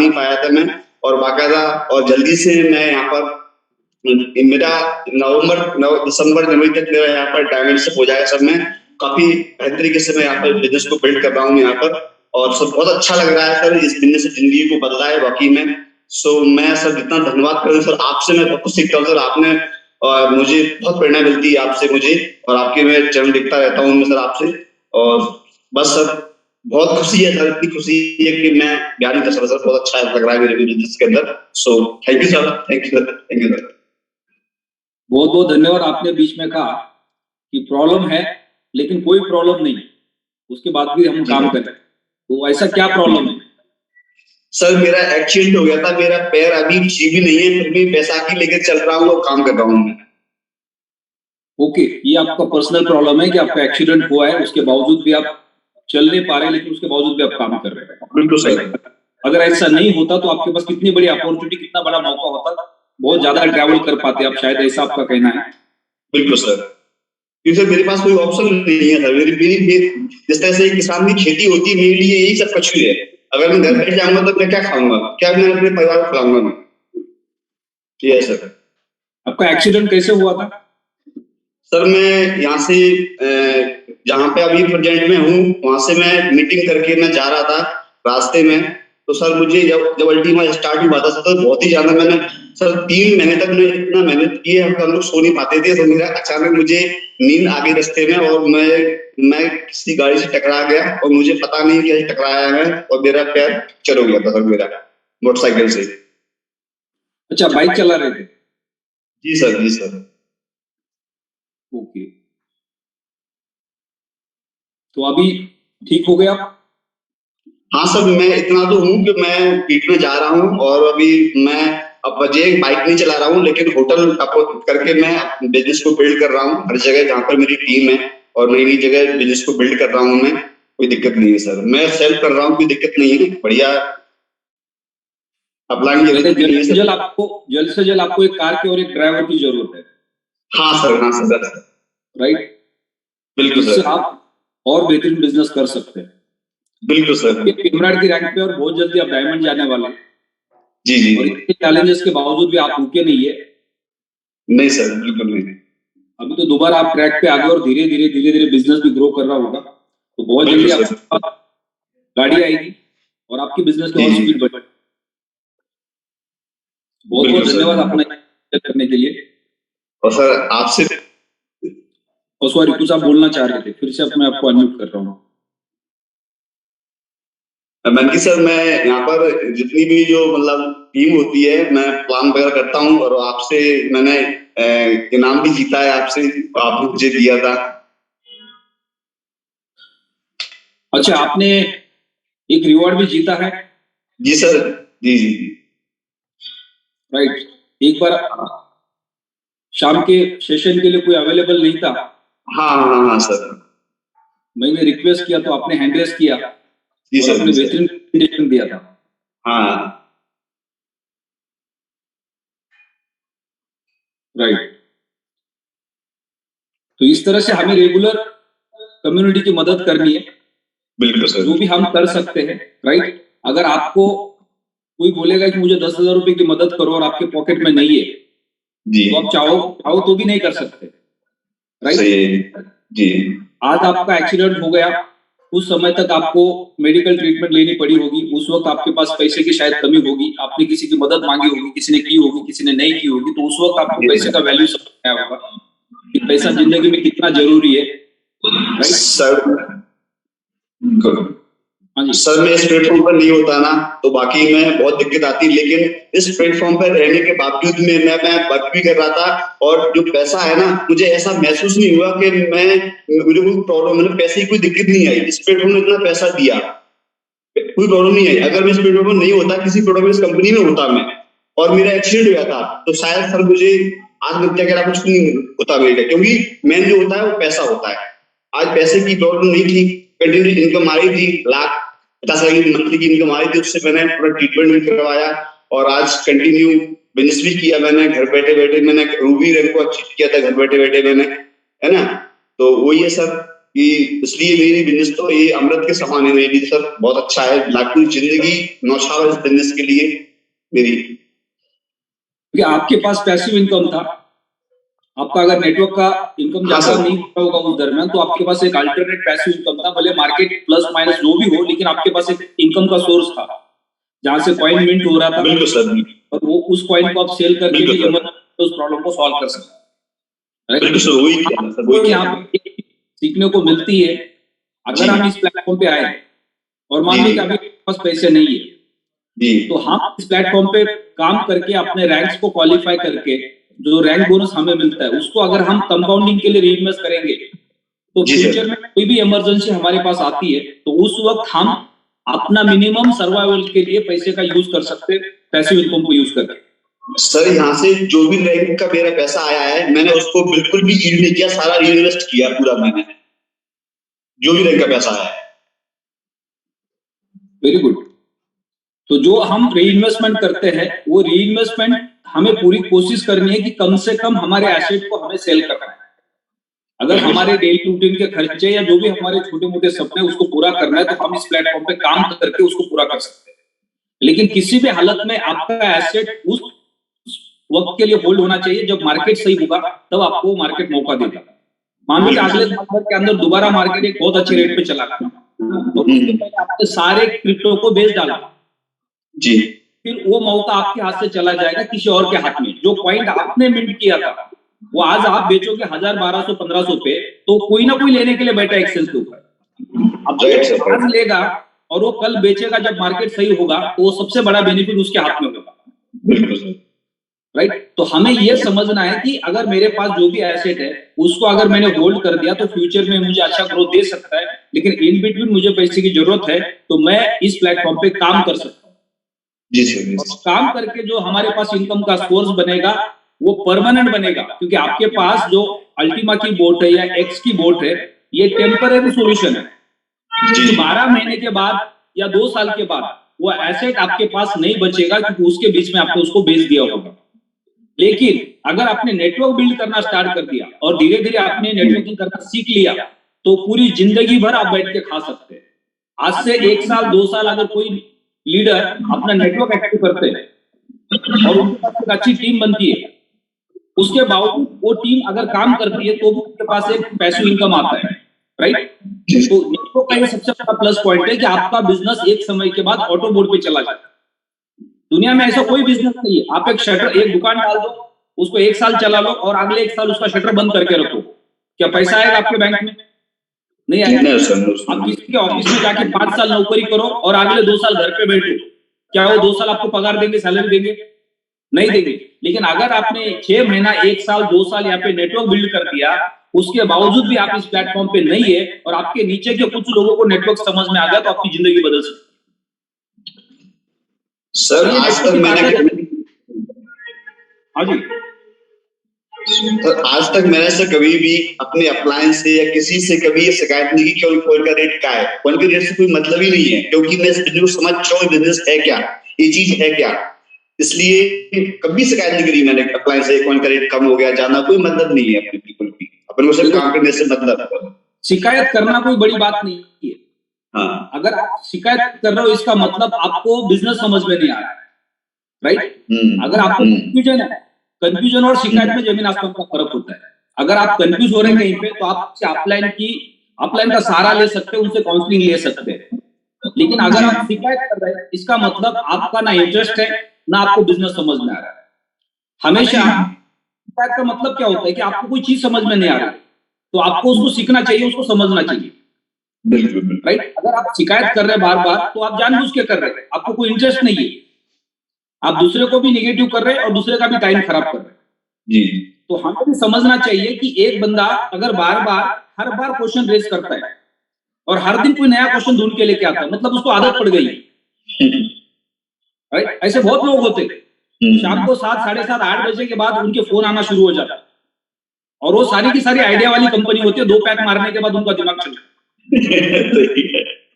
नहीं पाया था मैं, और बाकायदा और जल्दी से मैं यहाँ पर मेरा दिसंबर जनवरी तक मेरा यहाँ पर डायमेंशन हो जाएगा सब। मैं काफी बेहतर तरीके से मैं यहाँ पर बिजनेस को बिल्ड कर रहा हूँ यहाँ पर, और सब बहुत अच्छा लग रहा है सर। इस बिजनेस से जिंदगी को बदला है वाकई में। सो मैं सर जितना धन्यवाद करूँ सर, आपसे मैं बहुत कुछ सीखता हूँ सर। आपने मुझे बहुत प्रेरणा मिलती है आपसे मुझे, और आपके मैं चरण देखता रहता हूँ मैं सर आपसे। और बस सर बहुत खुशी है सर, इतनी खुशी है कि मैं बयान नहीं कर सकता सर। बहुत अच्छा लग रहा है मेरे बिजनेस के अंदर। So thank you sir, thank you sir, thank you sir. बहुत बहुत धन्यवाद। आपने बीच में कहा कि प्रॉब्लम है लेकिन कोई प्रॉब्लम नहीं, उसके बाद भी हम काम करें, तो ऐसा क्या प्रॉब्लम है? सर मेरा एक्सीडेंट हो गया था, मेरा पैर अभी ठीक भी नहीं है, फिर भी बैसाखी लेकर चल रहा हूँ और काम कर रहा हूँ मैं। ओके, ये आपका पर्सनल प्रॉब्लम है कि आपका एक्सीडेंट हुआ है, उसके बावजूद भी आप चल नहीं पा रहे, लेकिन उसके बावजूद भी आप काम कर रहे हैं। बिल्कुल सर। अगर ऐसा नहीं होता तो आपके पास कितनी बड़ी अपॉर्चुनिटी, कितना बड़ा मौका होता, बहुत ज्यादा ट्रैवल कर पाते आप शायद, ऐसा आपका कहना है? बिल्कुल सर, क्योंकि सर मेरे पास कोई ऑप्शन नहीं है सर। मेरी जिस तरह से किसान की खेती होती है, मेरे लिए यही सब कुछ है। अगर मैं घर बैठ जाऊंगा तो मैं क्या खाऊंगा, क्या मैं अपने परिवार को खिलाऊंगा मैं? ये है सर। आपका एक्सीडेंट कैसे हुआ था? सर मैं यहाँ से जहाँ पे अभी प्रेजेंट में हूँ, वहां से मैं मीटिंग करके मैं जा रहा था रास्ते में। तो सर मुझे जब अल्टीमा स्टार्ट हुआ था सर, तो बहुत ही ज्यादा मैंने सर 3 महीने तक मैं इतना मेहनत की है, हम लोग सो नहीं पाते थे। तो मेरा अचानक मुझे नींद आ गई रास्ते में, और मैं किसी गाड़ी से टकरा गया, और मुझे पता नहीं कैसे टकराया है, और मेरा पैर फ्रैक्चर हो गया था सर मेरा मोटरसाइकिल से। अच्छा, बाइक चला रहे थे? जी सर, जी सर। ओके, तो अभी ठीक हो गया? हाँ सर, मैं इतना तो हूँ कि मैं पीठ में जा रहा हूँ, और अभी मैं अब वजह बाइक नहीं चला रहा हूँ, लेकिन होटल करके मैं बिजनेस को बिल्ड कर रहा हूँ हर जगह जहाँ पर मेरी टीम है, और नई नई जगह बिजनेस को बिल्ड कर रहा हूँ मैं। कोई दिक्कत नहीं है सर, मैं सेल्फ कर रहा हूँ, कोई दिक्कत नहीं है, बढ़िया अप्लाई। जल्द से जल्द आपको एक कार की और एक ड्राइवर की जरूरत है। हाँ सर, हाँ सर, राइट, बिल्कुल सर। आप और बेहतरीन बिजनेस कर सकते हैं। बिल्कुल सर। इमरान की रैंक पे, और बहुत जल्दी आप डायमंड जाने वाले हैं। जी जी। और इतने चैलेंजेस के बावजूद भी आप रुके नहीं है? नहीं सर, बिल्कुल नहीं। अभी तो दोबारा आप ट्रैक पे आ गए, और धीरे धीरे बिजनेस भी ग्रो कर रहा होगा, तो बहुत जल्दी आपके पास गाड़ी आएगी और आपकी बिजनेस की और स्पीड बढ़ेगी। बहुत बहुत धन्यवाद अपना करने के लिए। और सर आपसे, और सॉरी, कुछ आप बोलना चाह रहे थे? फिर से मैं आपको अनम्यूट कर रहा हूँ। मनकी सर, मैं यहाँ पर जितनी भी जो मतलब टीम होती है, मैं प्लान वगैरह करता हूँ, और आपसे मैंने इनाम भी जीता है आपसे, आपने मुझे दिया था। अच्छा, आपने एक रिवॉर्ड भी जीता है? जी सर, जी जी। राइट, एक बार शाम के सेशन के लिए कोई अवेलेबल नहीं था? हाँ हाँ हाँ सर, मैंने रिक्वेस्ट किया तो आपने हैंड रेस किया, जी और सर, आपने बेहतरीन प्रेजेंटेशन दिया था। हाँ राइट, तो इस तरह से हमें रेगुलर कम्युनिटी की मदद करनी है। बिल्कुल सर, जो भी हम कर सकते हैं। राइट, अगर आपको कोई बोलेगा कि मुझे 10,000 रुपए की मदद करो और आपके पॉकेट में नहीं है, जी, तो आप चाहो तो भी नहीं कर सकते। राइट जी। आज आपका एक्सीडेंट हो गया, उस समय तक आपको मेडिकल ट्रीटमेंट लेनी पड़ी होगी, उस वक्त आपके पास पैसे की शायद कमी होगी, आपने किसी की मदद मांगी होगी, किसी ने की होगी, किसी ने नहीं की होगी, तो उस वक्त आपको पैसे का वैल्यू समझ आया होगा कि पैसा जिंदगी में कितना जरूरी है। सर हाँ जी सर, मैं इस प्लेटफॉर्म पर नहीं होता ना, तो बाकी में बहुत दिक्कत आती, लेकिन इस प्लेटफॉर्म पर रहने के बावजूद में मैं वर्क भी कर रहा था, और जो पैसा है ना, मुझे ऐसा महसूस नहीं हुआ कि मुझे कोई प्रॉब्लम, मतलब पैसे की कोई दिक्कत नहीं आई। इस प्लेटफॉर्म ने इतना पैसा दिया, कोई प्रॉब्लम नहीं आई। अगर मैं इस प्लेटफॉर्म पर नहीं होता, किसी प्रोडक्ट इस कंपनी में होता मैं, और मेरा एक्सीडेंट हुआ था, तो शायद सर मुझे आत्महत्या करना कुछ नहीं होता मेरे, क्योंकि मेन जो होता है वो पैसा होता है। आज पैसे की प्रॉब्लम नहीं थी, कंटिन्यू इनकम आ रही थी, 50,000 की मंथली की इनकम आ रही थी, उससे मैंने पूरा ट्रीटमेंट भी करवाया, और आज कंटिन्यू बिजनेस भी किया मैंने। घर बैठे बैठे मैंने रूबी रैंक को अचीव किया था, घर बैठे बैठे मैंने, है ना। तो वही है सर, कि इसलिए मेरी बिजनेस तो ये अमृत के समान है मेरी सर, बहुत अच्छा है, लाखों जिंदगी नौछावर इस बिजनेस के लिए मेरी। क्योंकि आपके पास पैसिव इनकम था, आपका अगर नेटवर्क का इनकम ज्यादा नहीं होगा उस दरमियान, तो आपके पास एक अल्टरनेट पैसिव इनकम था, भले मार्केट प्लस माइनस जो भी हो, लेकिन आपके पास एक इनकम का सोर्स था जहां से कॉइन मिंट हो रहा था। बिल्कुल सर। और वो उस कॉइन को आप सेल करके भी उस प्रॉब्लम को सॉल्व कर सकते हैं। बिल्कुल सर, वही यहाँ पे सीखने को मिलती है। अगर हम इस प्लेटफॉर्म पे आए और मान लीजिए अभी पास पैसे नहीं है, तो हम इस प्लेटफॉर्म पे काम करके अपने रैंक्स को क्वालिफाई करके जो रैंक बोनस हमें मिलता है उसको अगर हम कंपाउंडिंग के लिए रीइन्वेस्ट करेंगे, तो फ्यूचर में कोई भी इमरजेंसी हमारे पास आती है तो उस वक्त हम अपना मिनिमम सर्वाइवल के लिए पैसे का यूज कर सकते हैं, पैसिव इनकम को यूज करके। सर यहाँ से जो भी रैंक का मेरा पैसा आया है, मैंने उसको बिल्कुल भी यूज नहीं किया, सारा रीइन्वेस्ट किया पूरा मैंने, जो भी रैंक का पैसा आया है। Very good. तो जो हम रीइन्वेस्टमेंट करते हैं वो रीइन्वेस्टमेंट हमें पूरी कोशिश करनी है कि कम से कम हमारे एसेट को हमें सेल करना है। अगर हमारे डेली रूटीन के खर्चे या जो भी हमारे छोटे मोटे सपने उसको पूरा करना है, तो हम इस प्लेटफॉर्म पे काम करके उसको पूरा कर सकते हैं। लेकिन किसी भी हालत में आपका एसेट उस वक्त के लिए होल्ड होना चाहिए जब मार्केट सही होगा, तब आपको मार्केट मौका देगा। मान लीजिए अगले साल के अंदर दोबारा मार्केट एक बहुत अच्छे रेट पे चला गया, तो उसके पहले आपने सारे क्रिप्टो को बेच डाला जी, फिर वो मौका आपके हाथ से चला जाएगा किसी और के हाथ में। जो पॉइंट आपने मिंट किया था वो आज आप बेचोगे 1000, 1200, 1500 पे, तो कोई ना कोई लेने के लिए बैठा एक्सेस के ऊपर। अब आज लेगा और वो कल बेचेगा जब मार्केट सही होगा, तो वो सबसे बड़ा बेनिफिट उसके हाथ में होगा। राइट? तो हमें ये समझना है कि अगर मेरे पास जो भी एसेट है उसको अगर मैंने होल्ड कर दिया तो फ्यूचर में मुझे अच्छा ग्रोथ दे सकता है, लेकिन इन बिटवीन मुझे पैसे की जरूरत है तो मैं इस प्लेटफॉर्म पे काम कर सकता हूँ। जी सर। काम करके जो हमारे पास इनकम का सोर्स बनेगा वो परमानेंट बनेगा, क्योंकि आपके पास जो अल्टीमा की बोट है या एक्स की बोट है ये टेम्पररी सॉल्यूशन है। 12 महीने के बाद या 2 साल के बाद वो एसेट आपके पास नहीं बचेगा, क्योंकि उसके बीच में आपने उसको बेच दिया होगा। लेकिन अगर आपने नेटवर्क बिल्ड करना स्टार्ट कर दिया और धीरे धीरे आपने नेटवर्किंग करना सीख लिया, तो पूरी जिंदगी भर आप बैठ के खा सकते हैं। आज से 1 साल 2 साल अगर कोई लीडर अपना नेटवर्क एक्टिव करते हैं और उनके पास एक अच्छी टीम बनती है, उसके बावजूद वो टीम अगर काम करती है तो उनके पास एक पैसिव इनकम आता है। राइट? तो नेटवर्क का ये सबसे बड़ा प्लस पॉइंट है कि आपका बिजनेस एक समय के बाद ऑटो मोड पे चला जाता है। दुनिया में ऐसा कोई बिजनेस नहीं है, आप एक दुकान डाल दो, उसको 1 साल चला लो और अगले 1 साल उसका शटर बंद करके रखो, क्या पैसा आएगा आपके बैंक में? नहीं आएगा। आप किसी के ऑफिस में जाके 5 साल नौकरी करो और अगले 2 साल घर पे बैठो, क्या वो 2 साल आपको पगार देंगे, सैलरी देंगे? नहीं देंगे। लेकिन अगर आपने 6 महीना, 1 साल, 2 साल यहाँ पे नेटवर्क बिल्ड कर दिया, उसके बावजूद भी आप इस प्लेटफॉर्म पे नहीं है और आपके नीचे के कुछ लोगों को नेटवर्क समझ में आ गया, तो आपकी जिंदगी बदल सकती है। सर आज तक मैंने आज तक मैंने से कभी भी अपने अप्लायंस से या किसी से कभी ये शिकायत नहीं की कि कॉइन का रेट क्या है। कॉइन के रेट से कोई मतलब ही नहीं है, क्योंकि मैं इस बिजनेस को समझ चुका हूं बिजनेस है क्या, ये चीज है क्या, इसलिए कभी शिकायत नहीं करी मैंने अप्लायंस से। कॉइन का रेट कम हो गया, जाना कोई मतलब नहीं है अपने, बिल्कुल भी अपन को सिर्फ काम करने से मतलब है। शिकायत करना कोई बड़ी बात नहीं है। हाँ, अगर आप शिकायत कर रहे हो इसका मतलब आपको बिजनेस समझ में नहीं आ रहा है। राइट? अगर आपको कंफ्यूजन है, कंफ्यूजन और शिकायत में जमीन आसमान का फर्क होता है। अगर आप कंफ्यूज हो रहे हैं कहीं पे, तो आप अपलाइन का सहारा ले सकते हैं, उनसे काउंसलिंग ले सकते हैं। लेकिन अगर आप शिकायत कर रहे हैं, इसका मतलब आपका ना इंटरेस्ट है ना आपको बिजनेस समझ में आ रहा है। हमेशा शिकायत का मतलब क्या होता है कि आपको कोई चीज समझ में नहीं आ रही, तो आपको उसको सीखना चाहिए, उसको समझना चाहिए। राइट? अगर आप शिकायत कर रहे हैं बार बार, तो आप जानबूझ के कर रहे हैं, आपको कोई इंटरेस्ट नहीं है, आप दूसरे को भी निगेटिव कर रहे हैं और दूसरे का भी टाइम खराब कर रहे हैं। जी। तो हमें भी समझना चाहिए कि एक बंदा अगर हर बार क्वेश्चन रेज करता है और हर दिन कोई नया क्वेश्चन ढूंढ के लेके आता है, मतलब उसको आदत पड़ गई। राइट? ऐसे बहुत लोग होते हैं, शाम को 7, 7:30, 8 बजे के बाद उनके फोन आना शुरू हो जाता है और वो सारी की सारी आइडिया वाली कंपनी होती है। 2 पैक मारने के बाद उनका दिमाग चलता है।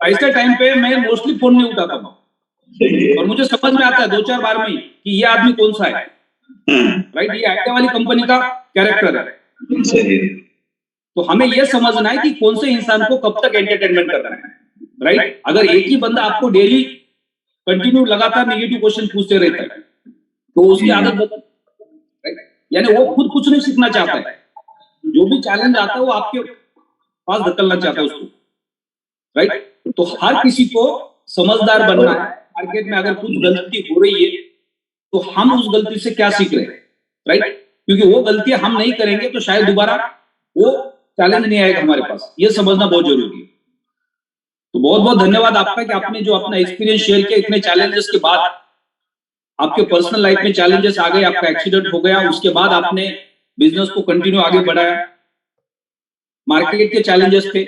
ऐसे टाइम पे मैं मोस्टली फोन नहीं उठाता हूँ और मुझे समझ में आता है 2-4 बार में कि ये आदमी कौन सा है। राइट? ये आइडिया वाली कंपनी का कैरेक्टर है। तो हमें यह समझना है कि कौन से इंसान को कब तक एंटरटेनमेंट करना है, राइट। अगर एक ही बंदा आपको डेली कंटिन्यू लगातार नेगेटिव क्वेश्चन पूछते रहता है तो उसकी आदत बदल, यानी वो खुद कुछ नहीं सीखना चाहता है, जो भी चैलेंज आता है वो आपके पास धकेलना चाहता है उसको, राइट। तो हर किसी को समझदार बनना है। मार्केट में अगर कुछ गलती हो रही है तो हम उस गलती से क्या सीख रहे हैं, राइट, क्योंकि वो गलतियां हम नहीं करेंगे तो शायद दोबारा वो चैलेंज नहीं आएगा हमारे पास, ये समझना बहुत जरूरी है। तो बहुत बहुत धन्यवाद आपका कि आपने जो अपना एक्सपीरियंस शेयर किया। इतने चैलेंजेस के बाद आपके पर्सनल लाइफ में चैलेंजेस आ गए, आपका एक्सीडेंट हो गया, उसके बाद आपने बिजनेस को कंटिन्यू आगे बढ़ाया। मार्केट के चैलेंजेस थे,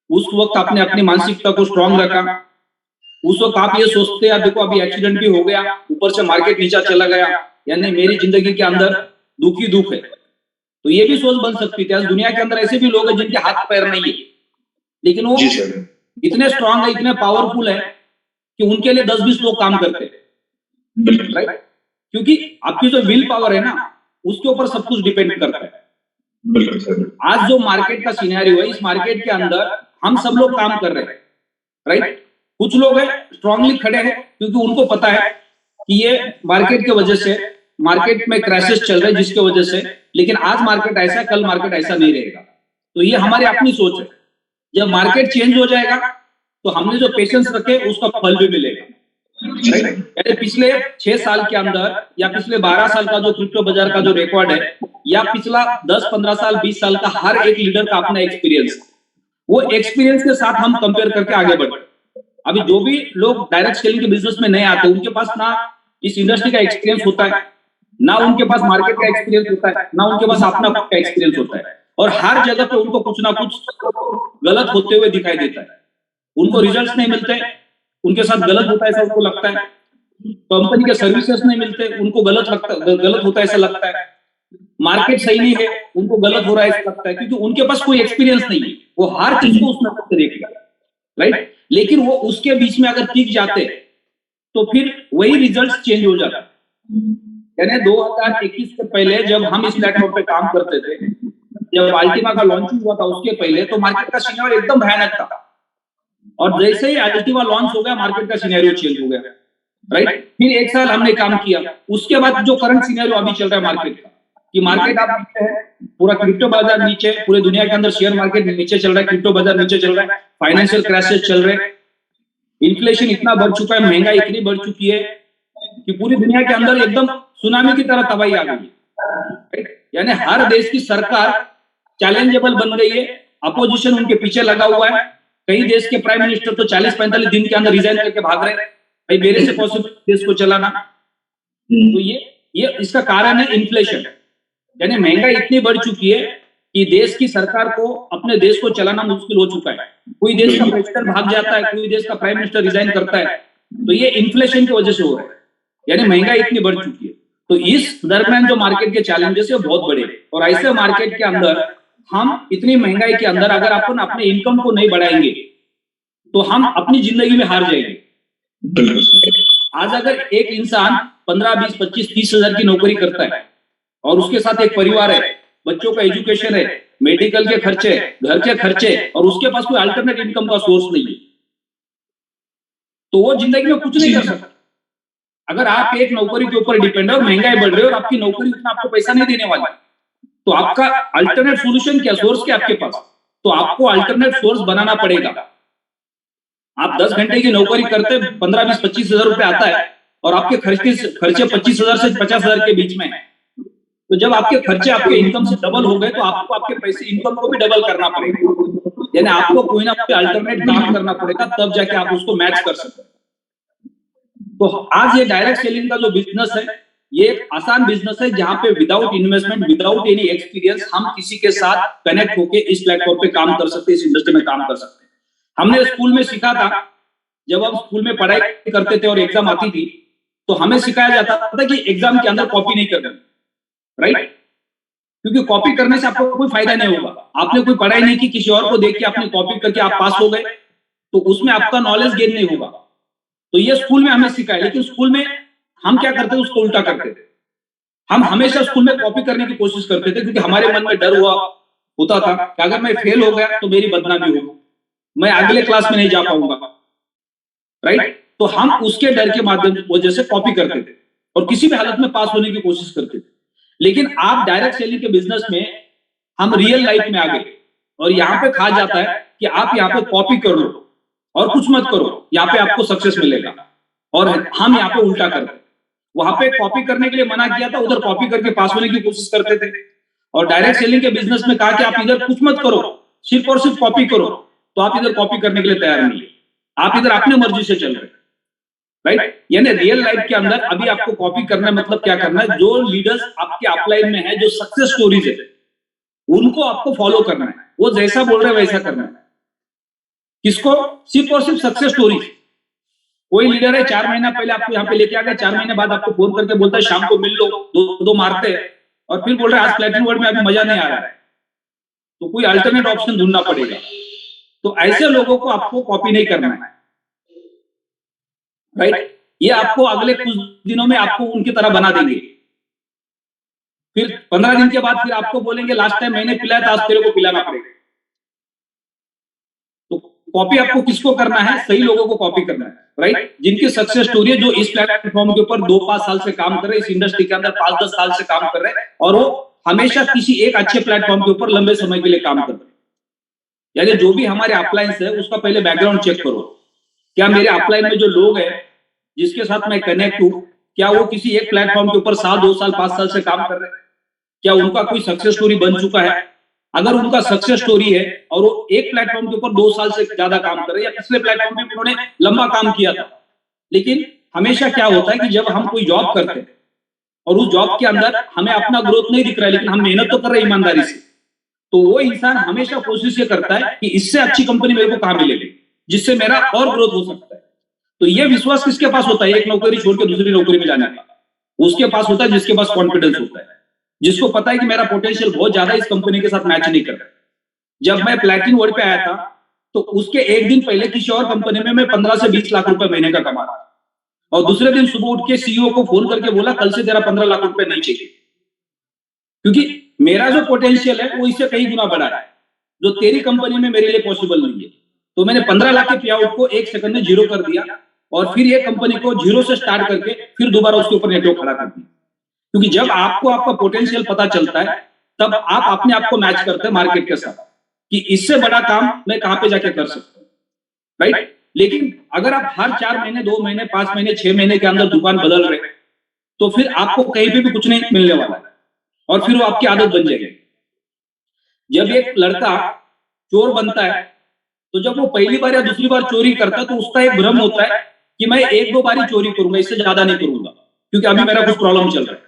उस वक्त आपने अपनी मानसिकता को स्ट्रांग रखा। उस वक्त आप ये सोचते हैं देखो अभी एक्सीडेंट भी हो गया, ऊपर से मार्केट नीचा चला गया, यानी मेरी जिंदगी के अंदर दुख ही दुख है, तो ये भी सोच बन सकती थी। आज दुनिया के अंदर ऐसे भी लोग हैं जिनके हाथ पैर नहीं है, लेकिन वो इतने स्ट्रांग है, इतने पावरफुल है कि उनके लिए 10-20 लोग काम करते हैं, राइट। क्योंकि आपकी जो विल पावर है ना, उसके ऊपर सब कुछ डिपेंड करता है। आज जो मार्केट का सिनेरियो है, इस मार्केट के अंदर हम सब लोग काम कर रहे हैं, राइट। कुछ लोग हैं स्ट्रांगली खड़े हैं क्योंकि उनको पता है कि ये मार्केट की वजह से मार्केट में क्रैशेस चल रहे हैं जिसके वजह से, लेकिन आज मार्केट ऐसा है, कल मार्केट ऐसा नहीं रहेगा। तो ये हमारी अपनी सोच है। जब मार्केट चेंज हो जाएगा तो हमने जो पेशेंस रखे उसका फल भी मिलेगा, राइट। पिछले 6 साल के अंदर या पिछले 12 साल का जो क्रिप्टो बाजार का जो रिकॉर्ड है, या पिछला 10-15 साल 20 साल का हर एक लीडर का अपना एक्सपीरियंस, वो एक्सपीरियंस के साथ हम कंपेयर करके आगे बढ़े। अभी जो भी लोग डायरेक्ट सेलिंग के बिजनेस में नहीं आते, उनके पास ना इस इंडस्ट्री का एक्सपीरियंस होता है, ना उनके पास मार्केट का एक्सपीरियंस होता है, ना उनके पास अपना खुद का एक्सपीरियंस होता है, और हर जगह पे उनको कुछ ना कुछ गलत होते हुए दिखाई देता है। उनको रिजल्ट्स नहीं मिलते, उनके साथ गलत होता है ऐसा उनको लगता है। कंपनी के सर्विसेज नहीं मिलते, उनको गलत होता है ऐसा लगता है। मार्केट सही नहीं है, उनको गलत हो रहा है ऐसा लगता है, क्योंकि उनके पास कोई एक्सपीरियंस नहीं है। वो हर चीज को उस नजर से देखेगा, राइट। लेकिन वो उसके बीच में अगर टिक जाते तो फिर वही रिजल्ट चेंज हो जाता। यानी 2021 से पहले जब हम इस प्लेटफॉर्म पे काम करते थे, जब अल्टीमा का लॉन्चिंग हुआ था उसके पहले, तो मार्केट का सिनेरियो एकदम भयानक था, और जैसे ही अल्टीमा लॉन्च हो गया मार्केट का सिनेरियो चेंज हो गया, राइट। फिर 1 साल हमने काम किया, उसके बाद जो करंट सिनेरियो अभी चल रहा है मार्केट का, कि मार्केट आप नीचे है, पूरा क्रिप्टो बाजार नीचे, पूरे दुनिया के अंदर शेयर मार्केट नीचे चल रहा है, क्रिप्टो बाजार नीचे चल रहा है, फाइनेंशियल क्रैशेस चल रहे हैं, इन्फ्लेशन इतना बढ़ चुका है, महंगाई इतनी बढ़ चुकी है कि पूरी दुनिया के अंदर एकदम सुनामी की तरह तबाही आ गई है। यानी हर देश की सरकार चैलेंजेबल बन गई है, अपोजिशन उनके पीछे लगा हुआ है। कई देश के प्राइम मिनिस्टर तो 40-45 दिन के अंदर रिजाइन करके भाग रहे हैं, भाई मेरे से पॉसिबल देश को चलाना। तो ये इसका कारण है इन्फ्लेशन, यानी महंगाई इतनी बढ़ चुकी है कि देश की सरकार को अपने देश को चलाना मुश्किल हो चुका है। कोई देश का प्रेसिडेंट भाग जाता है, कोई देश का प्राइम मिनिस्टर रिजाइन करता है, तो ये इन्फ्लेशन की वजह से हो रहा है, यानी महंगाई इतनी बढ़ चुकी है। तो इस दरम्यान जो मार्केट के चैलेंजेस है बहुत बड़े, और ऐसे मार्केट के अंदर हम इतनी महंगाई के अंदर अगर अपन अपने इनकम को नहीं बढ़ाएंगे तो हम अपनी जिंदगी में हार जाएंगे। आज अगर एक इंसान 15, 20, 25, 30 हजार की नौकरी करता है और उसके साथ एक परिवार है, बच्चों का एजुकेशन है, मेडिकल के खर्चे, घर के खर्चे, और उसके पास कोई अल्टरनेट इनकम का सोर्स नहीं है, तो वो जिंदगी में कुछ नहीं कर सकता। अगर आप एक नौकरी के ऊपर डिपेंड है और महंगाई बढ़ रही है और आपकी नौकरी उतना आपको पैसा नहीं देने वाली, तो आपका अल्टरनेट सोल्यूशन क्या, सोर्स क्या आपके पास? तो आपको अल्टरनेट सोर्स बनाना पड़ेगा। आप 10 घंटे की नौकरी करते 15, 20, 25 हजार रुपए आता है और आपके खर्चे 25 हजार से 50 हजार के बीच में है, तो जब आपके खर्चे आपके इनकम से डबल हो गए तो आपको आपके पैसे इनकम को भी डबल करना पड़ेगा, यानी आपको कोई ना कोई अल्टरनेट काम करना पड़ेगा, तब जाके आप उसको मैच कर सकते हैं। तो आज ये डायरेक्ट सेलिंग का जो बिजनेस है, ये एक आसान बिजनेस है जहां पे without investment, without any experience हम किसी के साथ कनेक्ट होकर इस प्लेटफॉर्म पे काम कर सकते हैं, इस इंडस्ट्री में काम कर सकते हैं। हमने स्कूल में सीखा था, जब हम स्कूल में पढ़ाई करते थे और एग्जाम आती थी तो हमें सिखाया जाता था कि एग्जाम के अंदर कॉपी नहीं करनी, राइट, क्योंकि कॉपी करने से आपको कोई फायदा नहीं होगा। आपने कोई पढ़ाई नहीं की, किसी और को देख के आपने कॉपी करके आप पास हो गए, तो उसमें आपका नॉलेज गेन नहीं होगा। तो ये स्कूल में हमें सिखाया, लेकिन स्कूल में हम क्या करते थे, उसको उल्टा करते थे। हम हमेशा स्कूल में कॉपी करने की कोशिश करते थे क्योंकि हमारे मन में डर हुआ, होता था कि अगर मैं फेल हो गया तो मेरी बदनामी होगी, मैं अगले क्लास में नहीं जा पाऊंगा, राइट। तो हम उसके डर के माध्यम वजह से कॉपी करते थे और किसी भी हालत में पास होने की कोशिश करते थे। लेकिन आप डायरेक्ट सेलिंग के बिजनेस में हम रियल लाइफ में आ गए और यहाँ पे कहा जाता है कि आप यहाँ पे कॉपी कर लो और कुछ मत करो, यहाँ पे आपको सक्सेस मिलेगा। और हम यहाँ पे उल्टा करते, वहां पे कॉपी करने के लिए मना किया था, उधर कॉपी करके पास होने की कोशिश करते थे। और डायरेक्ट सेलिंग के बिजनेस में कहा कि आप इधर कुछ मत करो, सिर्फ और सिर्फ कॉपी करो, तो आप इधर कॉपी करने के लिए तैयार नहीं है, आप इधर अपने मर्जी से चल रहे, राइट। यानी रियल लाइफ के अंदर अभी आपको कॉपी करना है, मतलब क्या करना है, जो लीडर्स आपके अपलाइन में है, जो सक्सेस स्टोरीज है, उनको आपको फॉलो करना है, वो जैसा बोल रहे हैं वैसा करना है। किसको? सिर्फ और सिर्फ सक्सेस स्टोरी। कोई लीडर है 4 महीना पहले आपको यहाँ पे लेके आ गया, 4 महीने बाद आपको फोन करके बोलता है शाम को मिल लो, दो मारते हैं और फिर बोल रहे हैं आज प्लेटिनम वर्ल्ड में अभी मजा नहीं आ रहा है, तो कोई अल्टरनेट ऑप्शन ढूंढना पड़ेगा। तो ऐसे लोगों को आपको कॉपी नहीं करना है, राइट। ये आपको अगले कुछ दिनों में आपको उनकी तरह बना देंगे। फिर 15 दिन के बाद फिर आपको बोलेंगे लास्ट टाइम मैंने पिलाया था, आज तेरे को पिलाना पड़ेगा। तो कॉपी आपको किसको करना है? सही लोगों को कॉपी करना है, राइट। जिनकी सक्सेस स्टोरी है, जो इस प्लेटफॉर्म के ऊपर 2-5 साल से काम कर रहे हैं, इस इंडस्ट्री के अंदर 5-10 साल से काम कर रहे हैं और वो हमेशा किसी एक अच्छे प्लेटफॉर्म के ऊपर लंबे समय के लिए काम कर रहे हैं। यानी जो भी हमारे अपलाइंस है उसका पहले बैकग्राउंड चेक करो, क्या मेरे अपलाइन में जो लोग हैं जिसके साथ मैं कनेक्ट हूं, क्या वो किसी एक प्लेटफॉर्म के ऊपर 2 साल 5 साल से काम कर रहे हैं? क्या उनका कोई सक्सेस स्टोरी बन चुका है? अगर उनका सक्सेस स्टोरी है और वो एक प्लेटफॉर्म के ऊपर 2 साल से ज्यादा काम कर रहे हैं या पिछले प्लेटफॉर्म पे उन्होंने लंबा काम किया था, लेकिन हमेशा क्या होता है कि जब हम कोई जॉब करते हैं और उस जॉब के अंदर हमें अपना ग्रोथ नहीं दिख रहा है, लेकिन हम मेहनत तो कर रहे हैं ईमानदारी से, तो वो इंसान हमेशा कोशिश ये करता है कि इससे अच्छी कंपनी मेरे को कहां मिलेगी जिससे मेरा और ग्रोथ हो सकता है। तो ये विश्वास किसके पास होता है? एक नौकरी छोड़ के दूसरी नौकरी में जाने का उसके पास होता है, जिसके पास कॉन्फिडेंस होता है, जिसको पता है कि मेरा पोटेंशियल बहुत ज्यादा इस कंपनी के साथ मैच नहीं कर रहा। जब मैं प्लैटिनम वर्ल्ड पे आया था तो उसके एक दिन पहले किसी और कंपनी में मैं 15 से 20 लाख रुपए महीने का कमा रहा था और दूसरे दिन सुबह उठ के सीईओ को फोन करके बोला कल से तेरा 15 लाख रुपए नहीं चाहिए, क्योंकि मेरा जो पोटेंशियल है वो इससे कई गुना बड़ा है, जो तेरी कंपनी में मेरे लिए पॉसिबल नहीं है। तो मैंने 15 लाख के पे आउट को 1 सेकंड में जीरो कर दिया और फिर ये कंपनी को जीरो से स्टार्ट करके फिर दोबारा उसके ऊपर नेटवर्क खड़ा कर दिया। क्योंकि जब आपको आपका पोटेंशियल पता चलता है तब आप अपने आप को मैच करते हैं मार्केट के साथ कि इससे बड़ा काम मैं कहां पे जाके कर सकता हूं, राइट। लेकिन अगर आप हर 4 महीने 2 महीने 5 महीने 6 महीने के अंदर दुकान बदल रहे तो फिर आपको कहीं पे भी कुछ नहीं मिलने वाला है और फिर वो आपकी आदत बन जाएगी। जब एक लड़का चोर बनता है तो जब वो पहली बार या दूसरी बार चोरी करता है तो उसका एक भ्रम होता है कि मैं 1-2 बार ही चोरी करूंगा, इससे ज्यादा नहीं करूंगा क्योंकि अभी मेरा कुछ प्रॉब्लम चल रहा है।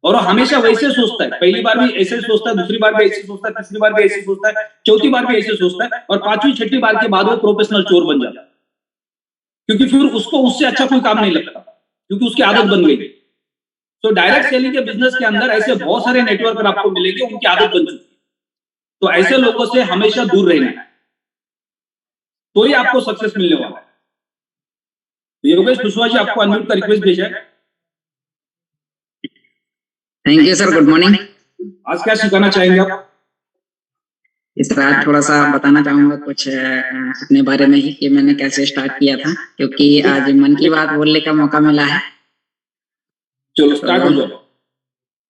और वो हमेशा वैसे सोचता है, पहली बार भी ऐसे सोचता है, दूसरी बार भी ऐसे सोचता है, तीसरी बार भी ऐसे सोचता है, चौथी बार भी ऐसे सोचता है और 5वीं 6ठी बार के बाद वो प्रोफेशनल चोर बन जाता है, क्योंकि फिर उसको उससे अच्छा कोई काम नहीं लगता क्योंकि उसकी आदत बन गई। तो डायरेक्ट सेलिंग के बिजनेस के अंदर ऐसे बहुत सारे नेटवर्कर आपको मिलेंगे, उनकी आदत बन चुकी है। तो ऐसे लोगों से हमेशा दूर रहना है, तो ही आपको सक्सेस मिलने वाला है। तो योगेश कुशवाहा जी आपको अनम्यूट का रिक्वेस्ट भेजा है। Thank you sir, good morning. आज क्या सिखाना चाहेंगे आप? इस बार थोड़ा सा बताना चाहूंगा कुछ अपने बारे में ही कि मैंने कैसे स्टार्ट किया था, क्योंकि आज मन की बात बोलने का मौका मिला है। चलो स्टार्ट हो जाओ।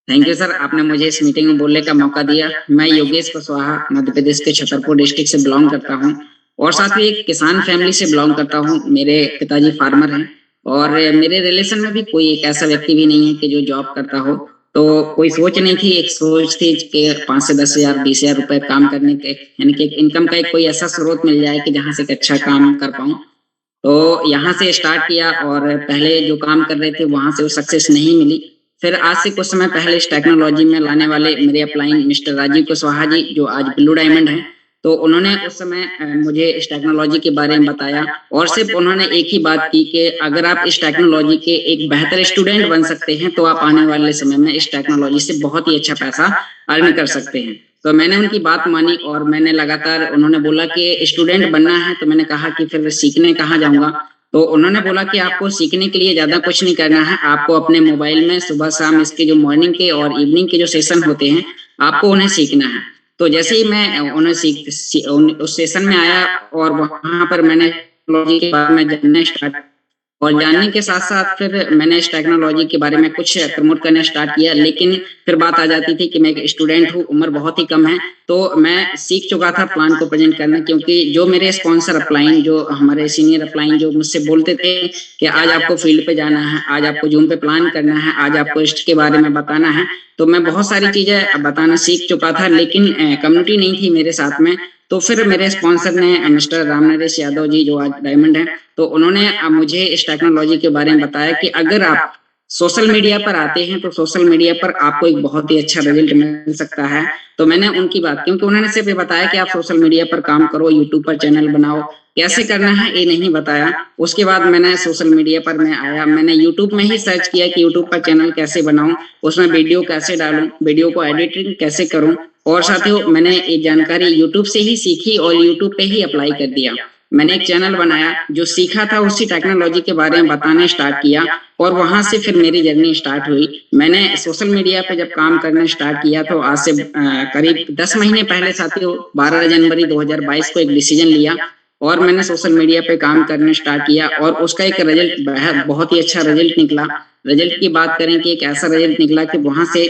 थैंक यू सर, आपने मुझे इस मीटिंग में बोलने का मौका दिया। मैं योगेश कुशवाहा मध्य प्रदेश के छतरपुर डिस्ट्रिक्ट से बिलोंग करता हूँ और साथ ही एक किसान फैमिली से बिलोंग करता हूँ। मेरे पिताजी फार्मर हैं और मेरे रिलेशन में भी कोई एक ऐसा व्यक्ति भी नहीं है कि जो जॉब करता हो। तो कोई सोच नहीं थी, एक सोच थी कि 5 से 10 हजार 20 हजार रुपए काम करने के, यानी कि इनकम का एक कोई ऐसा स्रोत मिल जाए कि जहाँ से एक अच्छा काम कर पाऊँ। तो यहाँ से स्टार्ट किया और पहले जो काम कर रहे थे वहां से वो सक्सेस नहीं मिली। फिर आज से कुछ समय पहले इस टेक्नोलॉजी में लाने वाले मेरे अपलाइन मिस्टर राजीव कुशवाहा जी, जो आज ब्लू डायमंड हैं, तो उन्होंने उस समय मुझे इस टेक्नोलॉजी के बारे में बताया और सिर्फ उन्होंने एक ही बात की कि अगर आप इस टेक्नोलॉजी के एक बेहतर स्टूडेंट बन सकते हैं तो आप आने वाले समय में इस टेक्नोलॉजी से बहुत ही अच्छा पैसा अर्न कर सकते हैं। तो मैंने उनकी बात मानी और मैंने लगातार, उन्होंने बोला कि स्टूडेंट बनना है, तो मैंने कहा कि फिर सीखने कहाँ जाऊंगा। तो उन्होंने बोला कि आपको सीखने के लिए ज्यादा कुछ नहीं करना है, आपको अपने मोबाइल में सुबह शाम इसके जो मॉर्निंग के और इवनिंग के जो सेशन होते हैं आपको उन्हें सीखना है। तो जैसे ही मैं उस सेशन में आया और वहां पर मैंने टेक्नोलॉजी के बारे में जानना स्टार्ट, और जानने के साथ साथ फिर मैंने इस टेक्नोलॉजी के बारे में कुछ प्रमोट करना स्टार्ट किया। लेकिन फिर बात आ जाती थी कि मैं एक स्टूडेंट हूँ, उम्र बहुत ही कम है, तो मैं सीख चुका था प्लान को प्रेजेंट करना, क्योंकि जो मेरे स्पॉन्सर अपलाइन, जो हमारे सीनियर अपलाइन जो मुझसे बोलते थे कि आज आपको फील्ड पे जाना है, आज आपको जूम पे प्लान करना है, आज आपको इस्ट के बारे में बताना है, तो मैं बहुत सारी चीजें बताना सीख चुका था, लेकिन कम्युनिटी नहीं थी मेरे साथ में। तो फिर मेरे स्पॉन्सर ने मिस्टर रामनरेश यादव जी, जो आज डायमंड है, तो उन्होंने मुझे इस टेक्नोलॉजी के बारे में बताया कि अगर आप सोशल मीडिया पर आते हैं तो सोशल मीडिया पर आपको एक बहुत ही अच्छा रिजल्ट मिल सकता है। तो मैंने उनकी बात, क्योंकि उन्होंने सिर्फ ये बताया कि आप सोशल मीडिया पर काम करो, यूट्यूब पर चैनल बनाओ, कैसे करना है ये नहीं बताया। उसके बाद मैंने सोशल मीडिया पर मैं आया, मैंने यूट्यूब में ही सर्च किया कि यूट्यूब पर चैनल कैसे बनाऊं, उसमें वीडियो कैसे डालूं, वीडियो को एडिटिंग कैसे करूं, और साथियों मैंने ये जानकारी यूट्यूब से ही सीखी और यूट्यूब पे ही अप्लाई कर दिया। मैंने एक चैनल बनाया, जो सीखा था उसी टेक्नोलॉजी के बारे में बताना स्टार्ट किया, और वहां से फिर मेरी जर्नी स्टार्ट हुई। मैंने सोशल मीडिया पे जब काम करना स्टार्ट किया तो आज से करीब 10 महीने पहले साथियों 12 जनवरी 2022 को एक डिसीजन लिया और मैंने सोशल मीडिया पे काम करना स्टार्ट किया, और उसका एक रिजल्ट बहुत ही अच्छा रिजल्ट निकला। रिजल्ट की बात करें कि एक ऐसा रिजल्ट निकला कि वहां से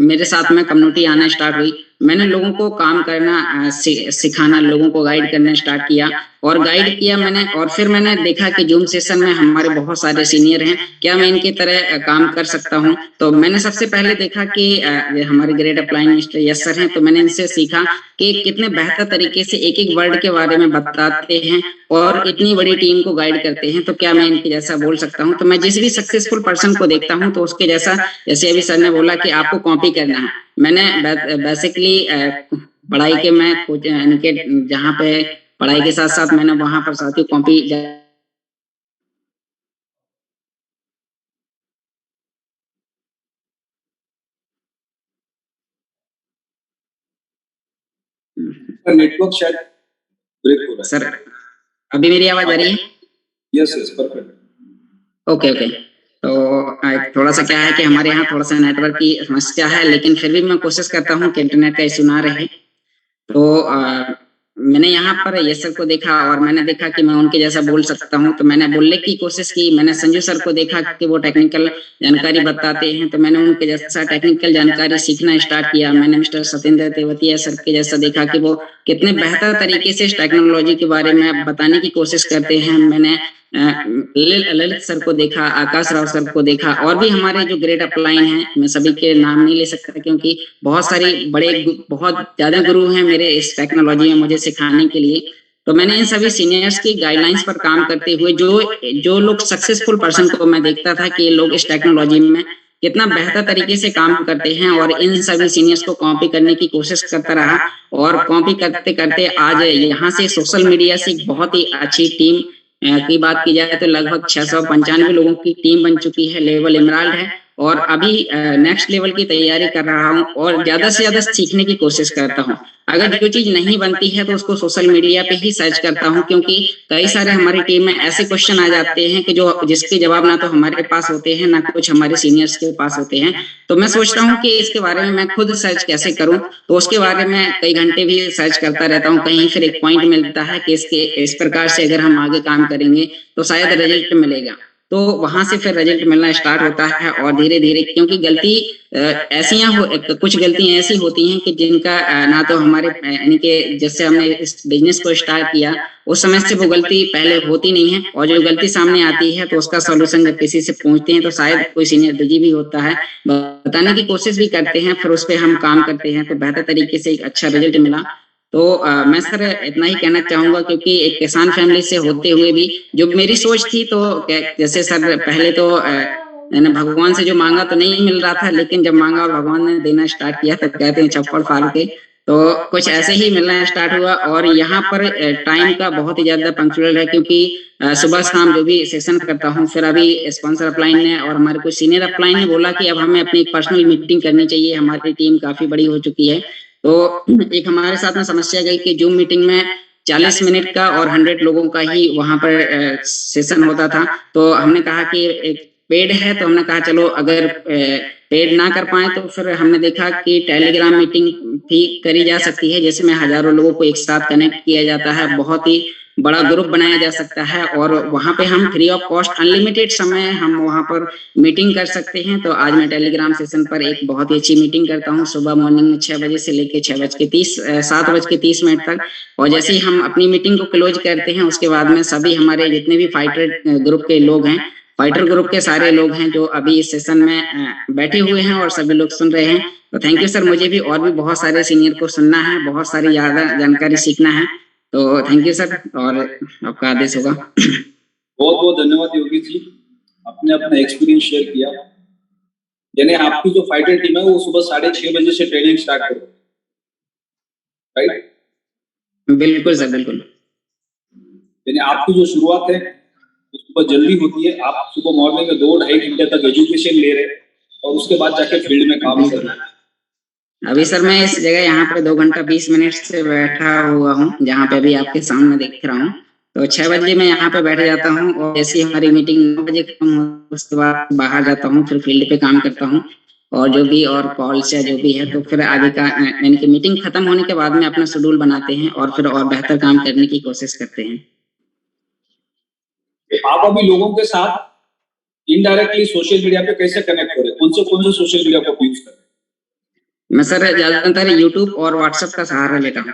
मेरे साथ में कम्युनिटी आना स्टार्ट हुई। मैंने लोगों को काम करना सिखाना, लोगों को गाइड करना स्टार्ट किया, और गाइड किया मैंने, और फिर मैंने देखा कि जूम सेशन में हमारे बहुत सारे सीनियर हैं, क्या मैं इनकी तरह काम कर सकता हूं। तो मैंने सबसे पहले देखा कि हमारे grade upline mister yes sir हैं, तो मैंने इनसे सीखा कि कितने बेहतर तरीके से एक एक वर्ड के बारे में बताते हैं और इतनी बड़ी टीम को गाइड करते हैं, तो क्या मैं इनके जैसा बोल सकता हूँ। तो मैं जिस भी सक्सेसफुल पर्सन को देखता हूँ तो उसके जैसा, जैसे अभी सर ने बोला कि आपको कॉपी करना है, मैंने बेसिकली पढ़ाई के मैं इनके जहाँ पे पढ़ाई के साथ साथ मैंने वहां पर साथियों कॉपी नेटवर्क शायद ब्रेक हो रहा है। सर अभी मेरी आवाज आ रही है? Yes yes perfect. Okay okay. तो थोड़ा सा क्या है कि हमारे यहाँ थोड़ा सा नेटवर्क की समस्या है, लेकिन फिर भी मैं कोशिश करता हूँ कि इंटरनेट का इशू ना रहे। तो मैंने यहाँ पर यस सर को देखा और मैंने देखा कि मैं उनके जैसा बोल सकता हूँ, तो मैंने बोलने की कोशिश की। मैंने संजू सर को देखा कि वो टेक्निकल जानकारी बताते हैं, तो मैंने उनके जैसा टेक्निकल जानकारी सीखना स्टार्ट किया। मैंने मिस्टर सतेंद्र तेवतिया सर के जैसा देखा कि वो कितने बेहतर तरीके से इस टेक्नोलॉजी के बारे में बताने की कोशिश करते हैं। मैंने ललित सर को देखा, आकाश राव सर को देखा, और भी हमारे जो ग्रेड अपलाइन हैं, मैं सभी के नाम नहीं ले सकता क्योंकि बहुत सारे बहुत ज्यादा गुरु हैं मेरे इस टेक्नोलॉजी में मुझे सिखाने के लिए। तो मैंने इन सभी सीनियर्स की गाइडलाइंस पर काम करते हुए जो लोग सक्सेसफुल पर्सन को मैं देखता था कि लोग इस टेक्नोलॉजी में कितना बेहतर तरीके से काम करते हैं, और इन सभी सीनियर्स को कॉपी करने की कोशिश करता रहा। और कॉपी करते करते आज यहाँ से सोशल मीडिया से एक बहुत ही अच्छी टीम की बात की जाए तो लगभग 695 लोगों की टीम बन चुकी है। लेवल इमराल्ड है, और अभी नेक्स्ट लेवल की तैयारी कर रहा हूँ और ज्यादा से ज्यादा सीखने की कोशिश करता हूँ। अगर जो चीज नहीं बनती है तो उसको सोशल मीडिया पे ही सर्च करता हूँ, क्योंकि कई सारे हमारी टीम में ऐसे क्वेश्चन आ जाते हैं कि जिसके जवाब ना तो हमारे पास होते हैं, ना कुछ हमारे सीनियर्स के पास होते हैं। तो मैं सोचता हूँ कि इसके बारे में मैं खुद सर्च कैसे करूँ, तो उसके बारे में कई घंटे भी सर्च करता रहता हूँ। कहीं फिर एक पॉइंट मिलता है कि इस प्रकार से अगर हम आगे काम करेंगे तो शायद रिजल्ट मिलेगा। तो वहां से फिर रिजल्ट मिलना स्टार्ट होता है, और धीरे धीरे, क्योंकि गलती कुछ गलतियां ऐसी होती हैं कि जिनका ना तो हमारे यानी कि जैसे हमने इस बिजनेस को स्टार्ट किया उस समय से वो गलती पहले होती नहीं है, और जो गलती सामने आती है तो उसका सॉल्यूशन जब किसी से पूछते हैं तो शायद कोई सीनियर बिजी भी होता है, बताने की कोशिश भी करते हैं, फिर उस पर हम काम करते हैं तो बेहतर तरीके से एक अच्छा रिजल्ट मिला। तो मैं सर इतना ही कहना चाहूंगा, क्योंकि एक किसान फैमिली से होते हुए भी जो मेरी सोच थी, तो जैसे सर पहले तो मैंने भगवान से जो मांगा तो नहीं मिल रहा था, लेकिन जब मांगा और भगवान ने देना स्टार्ट किया तो कहते हैं चप्पल फाड़ के, तो कुछ ऐसे ही मिलना स्टार्ट हुआ। और यहाँ पर टाइम का बहुत ही ज्यादा पंक्चुअल है, क्योंकि सुबह शाम जो भी सेशन करता हूँ, फिर अभी स्पॉन्सर अपलाइन ने और हमारे कुछ सीनियर अपलाइन ने बोला कि अब हमें अपनी पर्सनल मीटिंग करनी चाहिए, हमारी टीम काफी बड़ी हो चुकी है। तो एक हमारे साथ में समस्या गई कि जूम मीटिंग में 40 मिनट का और 100 लोगों का ही वहां पर सेशन होता था। तो हमने कहा कि एक पेड है, तो हमने कहा चलो अगर पेड ना कर पाए तो फिर हमने देखा कि टेलीग्राम मीटिंग भी करी जा सकती है, जिसमें हजारों लोगों को एक साथ कनेक्ट किया जाता है, बहुत ही बड़ा ग्रुप बनाया जा सकता है और वहां पे हम फ्री ऑफ कॉस्ट अनलिमिटेड समय हम वहां पर मीटिंग कर सकते हैं। तो आज मैं टेलीग्राम सेशन पर एक बहुत ही अच्छी मीटिंग करता हूं, सुबह मॉर्निंग में 6 बजे से लेकर 7:30 तक। और जैसे ही हम अपनी मीटिंग को क्लोज करते हैं उसके बाद में सभी हमारे जितने भी फाइटर ग्रुप के लोग हैं, फाइटर ग्रुप के सारे लोग हैं जो अभी इस सेशन में बैठे हुए हैं और सभी लोग सुन रहे हैं। तो थैंक यू सर, मुझे भी और भी बहुत सारे सीनियर को सुनना है, बहुत सारी ज्यादा जानकारी सीखना है। तो थैंक यू सर, और आपका आदेश होगा। बहुत बहुत धन्यवाद योगेश जी, आपने अपना एक्सपीरियंस शेयर किया। यानी आपकी जो फाइटर टीम है वो सुबह 6:30 बजे से ट्रेनिंग स्टार्ट करो, राइट? बिल्कुल सर, बिल्कुल। यानी आपकी जो शुरुआत है वो सुबह जल्दी होती है, आप सुबह मॉर्निंग में 2-2.5 घंटे तक एजुकेशन ले रहे हैं और उसके बाद जाके फील्ड में काम कर रहे हैं। अभी सर मैं इस जगह यहाँ पे 2 घंटा 20 मिनट से बैठा हुआ हूँ, जहाँ पे अभी आपके सामने देख रहा हूँ। तो 6 बजे मैं यहाँ पे बैठ जाता हूँ और जैसे ही हमारी मीटिंग 9 बजे खत्म हो उसके बाद बाहर जाता हूँ, फिर फील्ड पे काम करता हूँ और जो भी और कॉल्स या जो भी है, तो फिर आगे का यानी कि मीटिंग खत्म होने के बाद में अपना शेड्यूल बनाते हैं और फिर और बेहतर काम करने की कोशिश करते हैं। आप अभी लोगों के साथ इनडायरेक्टली सोशल मीडिया पे कैसे कनेक्ट हो रहे हैं? कौन से सोशल मीडिया को यूज कर रहे हैं? मैं सर ज्यादातर यूट्यूब और व्हाट्सएप का सहारा लेता हूँ।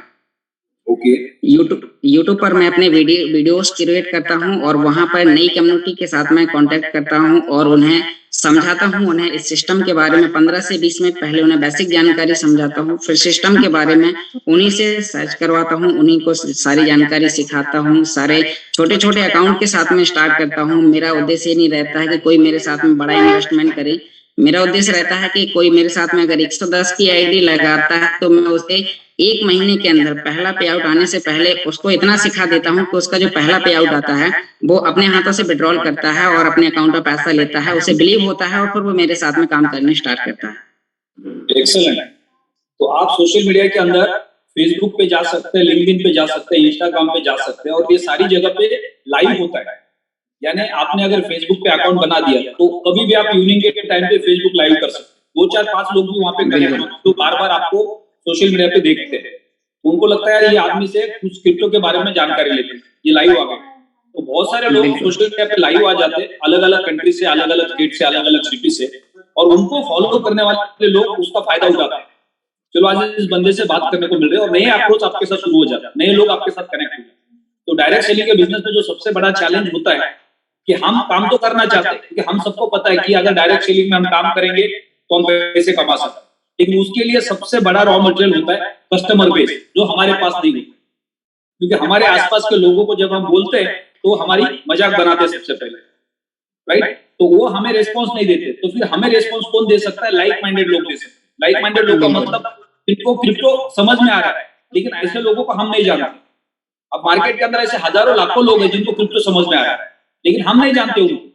ओके। यूट्यूब पर मैं अपने वीडियोस क्रिएट करता हूँ और वहां पर नई कम्युनिटी के साथ मैं कांटेक्ट करता हूँ और उन्हें समझाता हूँ, उन्हें इस सिस्टम के बारे में 15 से 20 मिनट पहले उन्हें बेसिक जानकारी समझाता हूँ, फिर सिस्टम के बारे में उन्हीं से सर्च करवाता हूँ, उन्हीं को सारी जानकारी सिखाता हूँ, सारे छोटे छोटे अकाउंट के साथ में स्टार्ट करता हूँ। मेरा उद्देश्य ये नहीं रहता है कि कोई मेरे साथ में बड़ा इन्वेस्टमेंट करे, मेरा उद्देश्य रहता है कि कोई मेरे साथ में अगर 110 की आईडी लगाता है तो मैं उसे 1 महीने के अंदर पहला पे आउट आने से पहले उसको इतना सिखा देता हूँ कि उसका जो पहला पे आउट आता है वो अपने हाथों से विड्रॉल करता है और अपने अकाउंट में पैसा लेता है, उसे बिलीव होता है और फिर वो मेरे साथ में काम करने स्टार्ट करता है। एक्सेलेंट। तो आप सोशल मीडिया के अंदर फेसबुक पे जा सकते हैं, लिंक्डइन पे जा सकते हैं, इंस्टाग्राम पे जा सकते हैं और ये सारी जगह पे लाइव होता है। यानी आपने अगर फेसबुक पे अकाउंट बना दिया तो कभी भी आप इवनिंग के टाइम पे फेसबुक लाइव कर सकते हैं। 2-4-5 लोग भी वहां पे कनेक्ट होते तो बार बार आपको सोशल मीडिया पे देखते हैं, उनको लगता है यार ये आदमी से कुछ क्रिप्टो के बारे में जानकारी लेते हैं, ये लाइव आ गए। तो बहुत सारे लोग सोशल मीडिया पे लाइव आ जाते हैं, अलग अलग कंट्री से, अलग अलग स्टेट से, अलग अलग सिटी से, और उनको फॉलो करने वाले लोग उसका फायदा उठाते हैं। चलो आज इस बंदे से बात करने को मिल रहे हैं और नए अप्रोच आपके साथ शुरू हो जाता है, नए लोग आपके साथ कनेक्ट हो जाते हैं। तो डायरेक्ट सेलिंग के बिजनेस में जो सबसे बड़ा चैलेंज होता है कि हम काम तो करना चाहते हैं, क्योंकि हम सबको पता है कि अगर डायरेक्ट सेलिंग में हम काम करेंगे तो हम पैसे कमा सकते हैं, लेकिन उसके लिए सबसे बड़ा रॉ मटेरियल होता है कस्टमर बेस, जो हमारे पास नहीं होता। क्योंकि हमारे आसपास के लोगों को जब हम बोलते हैं तो हमारी मजाक बनाते हैं सबसे पहले, राइट? तो वो हमें रेस्पॉन्स नहीं देते, तो फिर हमें रेस्पॉन्स कौन दे सकता है? लाइक माइंडेड लोग दे सकते हैं। लाइक माइंडेड लोग का मतलब इनको क्रिप्टो समझ में आ रहा है, लेकिन ऐसे लोगों को हम नहीं जानते। अब मार्केट के अंदर ऐसे हजारों लाखों लोग हैं जिनको क्रिप्टो समझ में आ रहा है, लेकिन हम नहीं जानते उनको,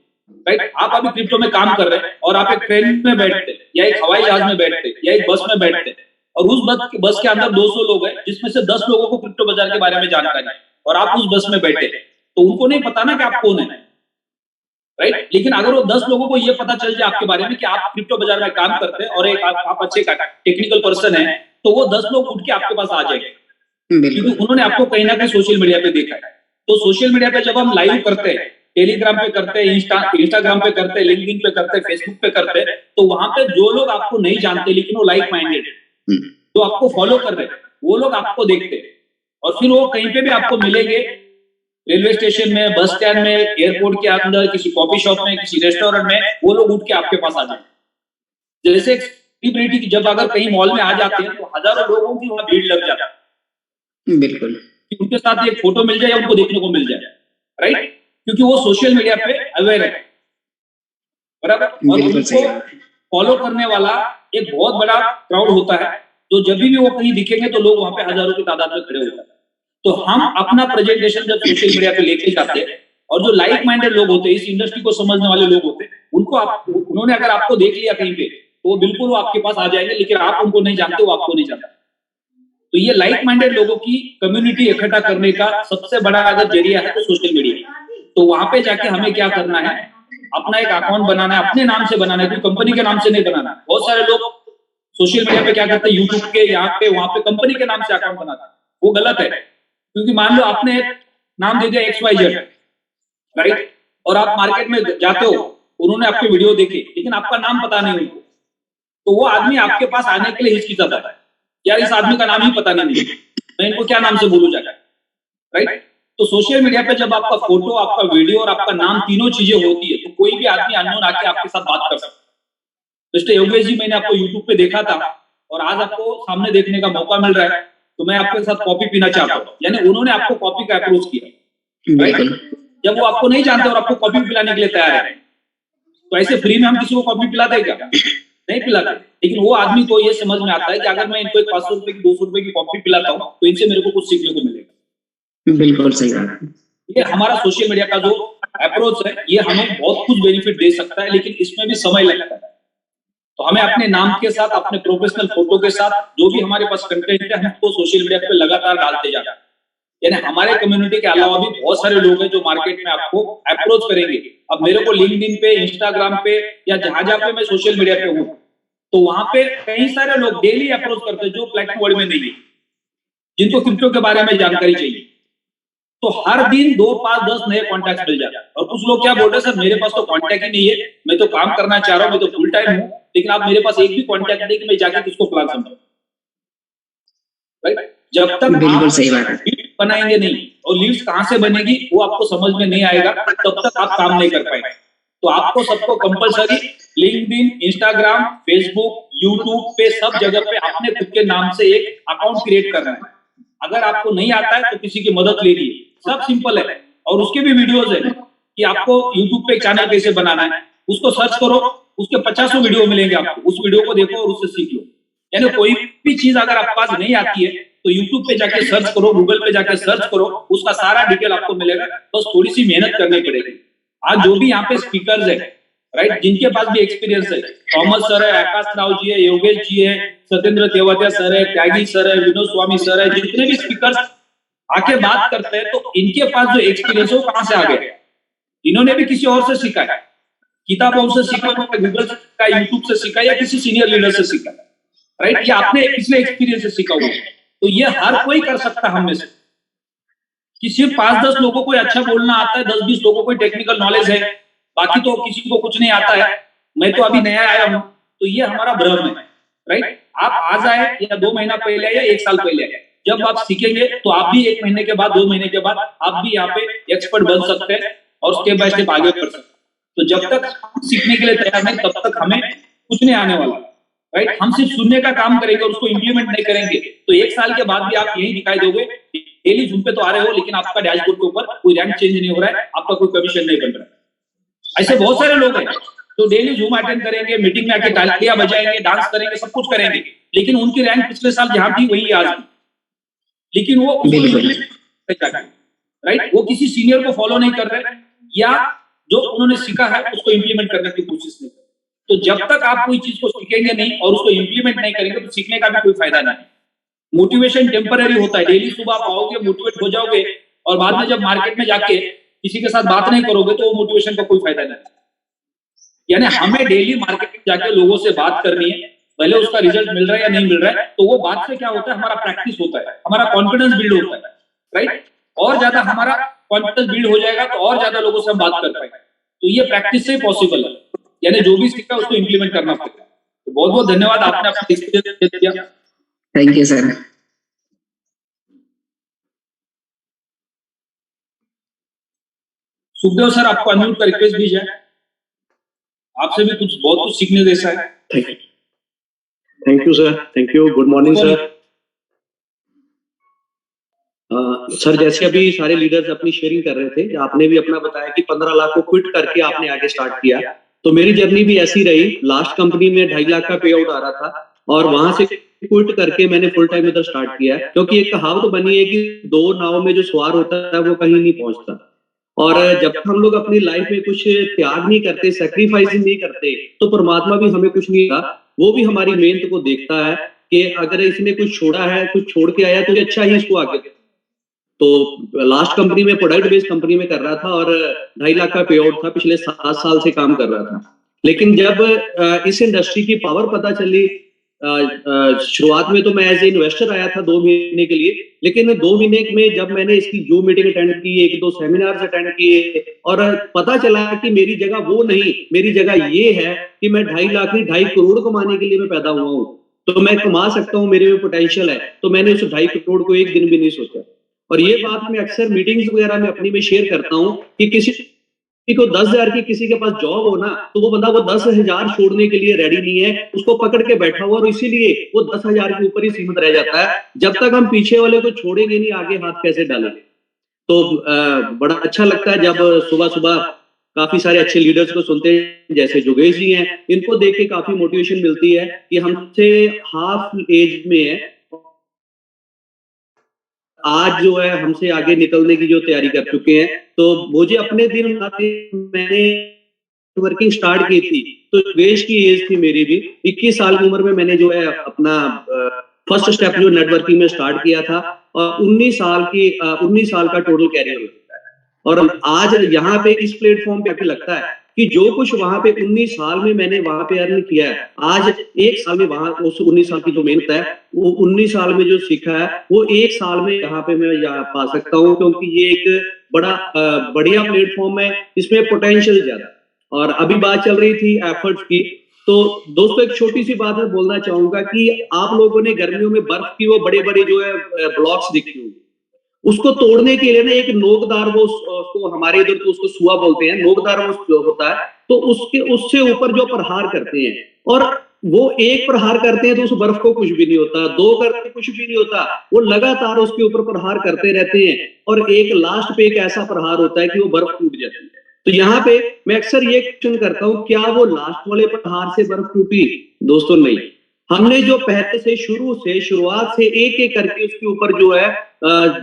राइट? आप अभी क्रिप्टो में काम कर रहे हैं और आप एक ट्रेन में बैठते या एक हवाई जहाज में बैठते या एक बस में बैठते और उस बस के अंदर 200 लोग हैं जिसमें से 10 लोगों को क्रिप्टो बाजार के बारे में जानकारी है और आप उस बस में बैठे, तो उनको नहीं पता ना कि आप कौन है, राइट? लेकिन अगर वो 10 लोगों को ये पता चल जाए आपके बारे में कि आप क्रिप्टो बाजार में काम करते हैं और एक आप अच्छे टेक्निकल पर्सन है, तो वो 10 लोग उठ के आपके पास आ जाएंगे, क्योंकि उन्होंने आपको कहीं ना कहीं सोशल मीडिया पे देखा है। तो सोशल मीडिया पे जब हम लाइव करते हैं, टेलीग्राम पे करते हैं, इंस्टाग्राम पे करते हैं, लिंक्डइन पे करते हैं, फेसबुक पे करते हैं, तो वहां पे जो लोग आपको नहीं जानते लेकिन वो लाइक माइंडेड है, जो आपको फॉलो कर रहे हैं, वो लोग आपको देखते हैं और फिर वो कहीं पे भी आपको मिलेंगे, रेलवे स्टेशन में, बस स्टैंड में, एयरपोर्ट के अंदर, किसी कॉफी शॉप में, किसी रेस्टोरेंट में, वो लोग उठ के आपके पास आ जाए। जैसे सेलिब्रिटी जब अगर कहीं मॉल में आ जाते हैं तो हजारों लोगों की वहां भीड़ लग जाती है, बिल्कुल, उनके साथ एक फोटो मिल जाए या उनको देखने को मिल जाए, राइट? क्योंकि वो सोशल मीडिया पे अवेयर है, बराबर? और उनको फॉलो करने वाला एक बहुत बड़ा क्राउड होता है, तो जब भी वो कहीं दिखेंगे तो लोग वहां पे हजारों की तादाद में खड़े होते हैं। तो हम अपना प्रेजेंटेशन जब सोशल मीडिया पे लेके जाते हैं और जो लाइक माइंडेड लोग होते हैं, इस इंडस्ट्री को समझने वाले लोग होते हैं, उन्होंने अगर आपको देख लिया कहीं पे तो वो बिल्कुल वो आपके पास आ जाएंगे, लेकिन आप उनको नहीं जानते, वो आपको नहीं जानते। तो ये लाइक माइंडेड लोगों की कम्युनिटी इकट्ठा करने का सबसे बड़ा अगर जरिया है तो सोशल मीडिया। तो वहां पे जाके हमें क्या करना है, अपना एक अकाउंट बनाना है, अपने नाम से बनाना है, कोई कंपनी के नाम से नहीं बनाना है। बहुत सारे लोग सोशल मीडिया पे क्या करते हैं, यूट्यूब के यहाँ पे वहां पे कंपनी के नाम से अकाउंट बनाते हैं, वो गलत है। क्योंकि मान लो आपने नाम दे दिया XYZ, राइट, और आप मार्केट में जाते हो, उन्होंने आपके वीडियो देखे लेकिन आपका नाम पता नहीं उनको, तो वो आदमी आपके पास आने के लिए हिचकिचाता है, यार इस आदमी का नाम ही पता नहीं मुझे, मैं इनको क्या नाम से बोलूं जाकर, राइट। तो सोशल मीडिया पे जब आपका फोटो, आपका वीडियो और आपका नाम तीनों चीजें होती है, तो कोई भी आदमी अननोन आके आपके साथ बात कर सकता है। मिस्टर योगेश जी, मैंने आपको यूट्यूब पे देखा था और आज आपको सामने देखने का मौका मिल रहा है, तो मैं आपके साथ कॉपी पीना चाहता हूँ। यानी उन्होंने आपको कॉपी का अप्रोच किया, राइट। जब वो आपको नहीं जानते और आपको कॉपी पिलाने के लिए तैयार है, तो ऐसे फ्री में हम किसी को कॉपी पिलाते हैं क्या? नहीं पिलाते। लेकिन वो आदमी को ये समझ में आता है कि अगर मैं इनको 500 रुपए की, 200 रुपए की कॉपी पिलाता हूँ तो इनसे मेरे को कुछ सीखने को मिलेगा। बिल्कुल सही बात है। ये हमारा सोशल मीडिया का जो अप्रोच है, ये हमें बहुत कुछ बेनिफिट दे सकता है, लेकिन इसमें भी समय लगता है। तो हमें अपने नाम के साथ, अपने प्रोफेशनल फोटो के साथ जो भी हमारे पास कंटेंट है, हमको सोशल मीडिया पे लगातार डालते जाना है। यानी हमारे कम्युनिटी के अलावा भी बहुत सारे लोग हैं जो मार्केट में आपको अप्रोच करेंगे। अब मेरे को लिंक्डइन पे, इंस्टाग्राम पे या जहां जहां पे मैं सोशल मीडिया पे हूँ, तो वहां पे कई सारे लोग डेली अप्रोच करते हैं जो प्लेटफॉर्म वर्ल्ड में नहीं है, जिनको क्रिप्टो के बारे में जानकारी चाहिए। तो हर दिन 2, 5, 10 नए कॉन्टैक्ट मिल जाते हैं। और कुछ लोग क्या बोल रहे हैं, सर मेरे पास तो कॉन्टैक्ट ही नहीं है, मैं तो काम करना चाह रहा हूँ, मैं तो फुल टाइम हूँ, लेकिन आप मेरे पास एक भी कॉन्टैक्ट नहीं कि मैं जाके किसको प्लान समझाऊं, राइट। जब तक बिल्कुल सही बात है, लीड बनाएंगे नहीं, और लीड्स कहां से बनेगी वो आपको समझ में नहीं आएगा, तब तक आप काम नहीं कर पाएंगे। तो आपको सबको compulsory LinkedIn, Instagram, Facebook, YouTube पे सब जगह पे अपने खुद के नाम से एक अकाउंट क्रिएट करना है। अगर आपको नहीं आता है तो किसी की मदद ले लीजिए, सब सिंपल है। और उसके भी वीडियोस है कि आपको यूट्यूब पे चैनल कैसे बनाना है, उसको सर्च करो, उसके 50 वीडियो मिलेंगे आपको, उस वीडियो को देखो और उससे सीख लो। यानी कोई भी चीज अगर आपके पास नहीं आती है तो यूट्यूब पे जाके सर्च करो, गूगल पे जाके सर्च करो, उसका सारा डिटेल आपको मिलेगा, बस थोड़ी सी मेहनत करनी पड़ेगी। आज जो भी यहाँ पे स्पीकर्स है, राइट, जिनके पास भी एक्सपीरियंस है, थॉमस सर है, आकाश राव जी है, योगेश जी है, सत्येंद्र तेवतिया सर है, त्यागी सर है, विनोद स्वामी सर है, जितने भी स्पीकर्स आके बात करते हैं, तो इनके पास जो एक्सपीरियंस है वो कहां से आ गया? इन्होंने भी किसी और से सीखा है, किताबों से सीखा, गूगल का, यूट्यूब से सीखा, या किसी सीनियर लीडर से सीखा, राइट, या आपने पिछले एक्सपीरियंस से सीखा हुआ। तो ये हर कोई कर सकता है हम में से, कि सिर्फ 5-10 लोगों को अच्छा बोलना आता है, 10-20 लोगों को टेक्निकल नॉलेज है, बाकी तो किसी को कुछ नहीं आता है, मैं तो अभी नया आया हूं, तो ये हमारा भ्रम है, राइट। आप आज आए या 2 महीना पहले आए या 1 साल पहले आए, जब आप सीखेंगे तो आप भी 1 महीने के बाद, 2 महीने के बाद आप भी यहाँ पे एक्सपर्ट बन सकते हैं और स्टेप बाय स्टेप आगे बढ़ सकते हैं। तो जब तक सीखने के लिए तैयार नहीं, तब तक हमें कुछ नहीं आने वाला, राइट। हम सिर्फ सुनने का काम करेंगे और उसको इंप्लीमेंट नहीं करेंगे, तो 1 साल के बाद भी आप यही दिखाई दोगे, डेली जूम पे तो आ रहे हो, लेकिन आपका डैशबोर्ड के ऊपर कोई रैंक चेंज नहीं हो रहा है, आपका कोई कमीशन नहीं बन रहा है। ऐसे बहुत सारे लोग हैं तो डेली जूम अटेंड करेंगे, मीटिंग में आके तालियां बजाएंगे, डांस करेंगे, सब कुछ करेंगे, लेकिन उनकी रैंक पिछले साल जहां थी वही आज भी, लेकिन वो राइट, वो किसी सीनियर को फॉलो नहीं कर रहे, या जो उन्होंने सीखा है उसको इंप्लीमेंट करने की कोशिश नहीं कर। तो जब तक आप कोई चीज को सीखेंगे नहीं और उसको इंप्लीमेंट नहीं करेंगे, तो सीखने का भी कोई फायदा नहीं। मोटिवेशन टेम्पररी होता है, डेली सुबह आप आओगे, मोटिवेट हो जाओगे, और बाद में जब मार्केट में जाके किसी के साथ बात नहीं करोगे तो वो मोटिवेशन का कोई फायदा नहीं। यानी हमें डेली मार्केट में जाके लोगों से बात करनी है, भले उसका रिजल्ट मिल रहा है या नहीं मिल रहा है, तो वो बात से क्या होता है, हमारा प्रैक्टिस होता है, हमारा कॉन्फिडेंस बिल्ड होता है, राइट। और ज्यादा हमारा कॉन्फिडेंस बिल्ड हो जाएगा तो और ज्यादा लोगों से हम बात कर पाएंगे। तो ये प्रैक्टिस से पॉसिबल है, यानी जो भी सीखा उसको इंप्लीमेंट करना पड़ेगा। तो बहुत बहुत धन्यवाद, आपने अपना एक्सपीरियंस दिया। Thank you sir. Sukhdev sir, आपको अनम्यूट का रिक्वेस्ट भेजा है, आपसे भी कुछ बहुत कुछ सीखने जैसा है। Thank you sir, thank you, good morning sir. Sir जैसे अभी सारे लीडर्स अपनी शेयरिंग कर रहे थे, आपने भी अपना बताया कि 15 लाख को क्विट करके आपने आगे स्टार्ट किया, तो मेरी जर्नी भी ऐसी रही। लास्ट कंपनी में 2.5 लाख का पे आउट आ रहा था और वहां से क्विट करके मैंने फुल टाइम इधर स्टार्ट किया, क्योंकि एक कहावत बनी है कि 2 नाव में जो सवार होता है वो कहीं नहीं पहुंचता। और जब हम लोग अपनी लाइफ में कुछ त्याग नहीं करते, सेक्रीफाइस नहीं करते, तो परमात्मा भी हमें कुछ नहीं देता, वो भी हमारी मेहनत को देखता है कि अगर इसने कुछ छोड़ा है, कुछ छोड़ के आया तो अच्छा ही इसको आगे। तो लास्ट कंपनी में प्रोडक्ट बेस्ड कंपनी में कर रहा था और 2.5 लाख का पे आउट था, पिछले 7 साल से काम कर रहा था। लेकिन जब इस इंडस्ट्री की पावर पता चली, शुरुआत में तो मैं एज ए इन्वेस्टर आया था 2 महीने के लिए, लेकिन 2 महीने में जब मैंने इसकी जूम मीटिंग अटेंड की, 1-2 सेमिनार्स अटेंड किए और पता चला कि मेरी जगह वो नहीं, मेरी जगह ये है कि मैं 2.5 लाख नहीं 2.5 करोड़ कमाने के लिए मैं पैदा हुआ हूँ, तो मैं कमा सकता हूँ, मेरे में पोटेंशियल है। तो मैंने उस 2.5 करोड़ को एक दिन भी नहीं सोचा। और ये बात मैं अक्सर मीटिंग्स वगैरह में अपनी में शेयर करता हूँ कि किसी को 10,000 की किसी के पास जॉब हो ना, तो वो बंदा वो 10,000 छोड़ने के लिए रेडी नहीं है, उसको पकड़ के बैठा हुआ और इसीलिए वो 10,000 के ऊपर ही सीमित रह जाता है। जब तक हम पीछे वाले को छोड़ेंगे नहीं, आगे हाथ कैसे डालेंगे। तो बड़ा अच्छा लगता है जब सुबह सुबह काफी सारे अच्छे लीडर्स को सुनते हैं, जैसे योगेश जी हैं, इनको देख के काफी मोटिवेशन मिलती है कि हमसे हाफ एज में है, आज जो है हमसे आगे निकलने की जो तैयारी कर चुके हैं। तो मुझे अपने दिन मैंने वर्किंग स्टार्ट की थी तो योगेश की एज थी मेरी भी 21 साल की उम्र में मैंने जो है अपना फर्स्ट स्टेप जो नेटवर्किंग में स्टार्ट किया था और 19 साल का टोटल कैरियर हो चुका है। और आज यहाँ पे इस प्लेटफॉर्म पे आके लगता है कि जो कुछ वहां पे 19 साल में मैंने वहां पे अर्न किया है, आज 1 साल में वहां उस 19 साल की जो मेहनत है वो 19 साल में जो सीखा है वो 1 साल में यहाँ पे मैं पा सकता हूँ, क्योंकि ये एक बड़ा बढ़िया प्लेटफॉर्म है, इसमें पोटेंशियल ज्यादा। और अभी बात चल रही थी एफर्ट्स की, तो दोस्तों एक छोटी सी बात मैं बोलना चाहूंगा कि आप लोगों ने गर्मियों में बर्फ की वो बड़े बड़े जो है ब्लॉक्स दिखे होंगे, उसको तोड़ने के लिए ना एक नोकदार, वो उसको हमारे इधर तो उसको सुआ बोलते हैं, नोकदार वो जो होता है, तो उससे ऊपर जो प्रहार करते हैं और वो एक प्रहार करते हैं तो उस बर्फ को कुछ भी नहीं होता, 2 करते कुछ भी नहीं होता, वो लगातार उसके ऊपर प्रहार करते रहते हैं और एक लास्ट पे एक ऐसा प्रहार होता है कि वो बर्फ टूट जाती है। तो यहाँ पे मैं अक्सर ये क्वेश्चन करता हूँ, क्या वो लास्ट वाले प्रहार से बर्फ टूटी? दोस्तों नहीं, हमने जो पहले से शुरुआत से एक एक करके उसके ऊपर जो है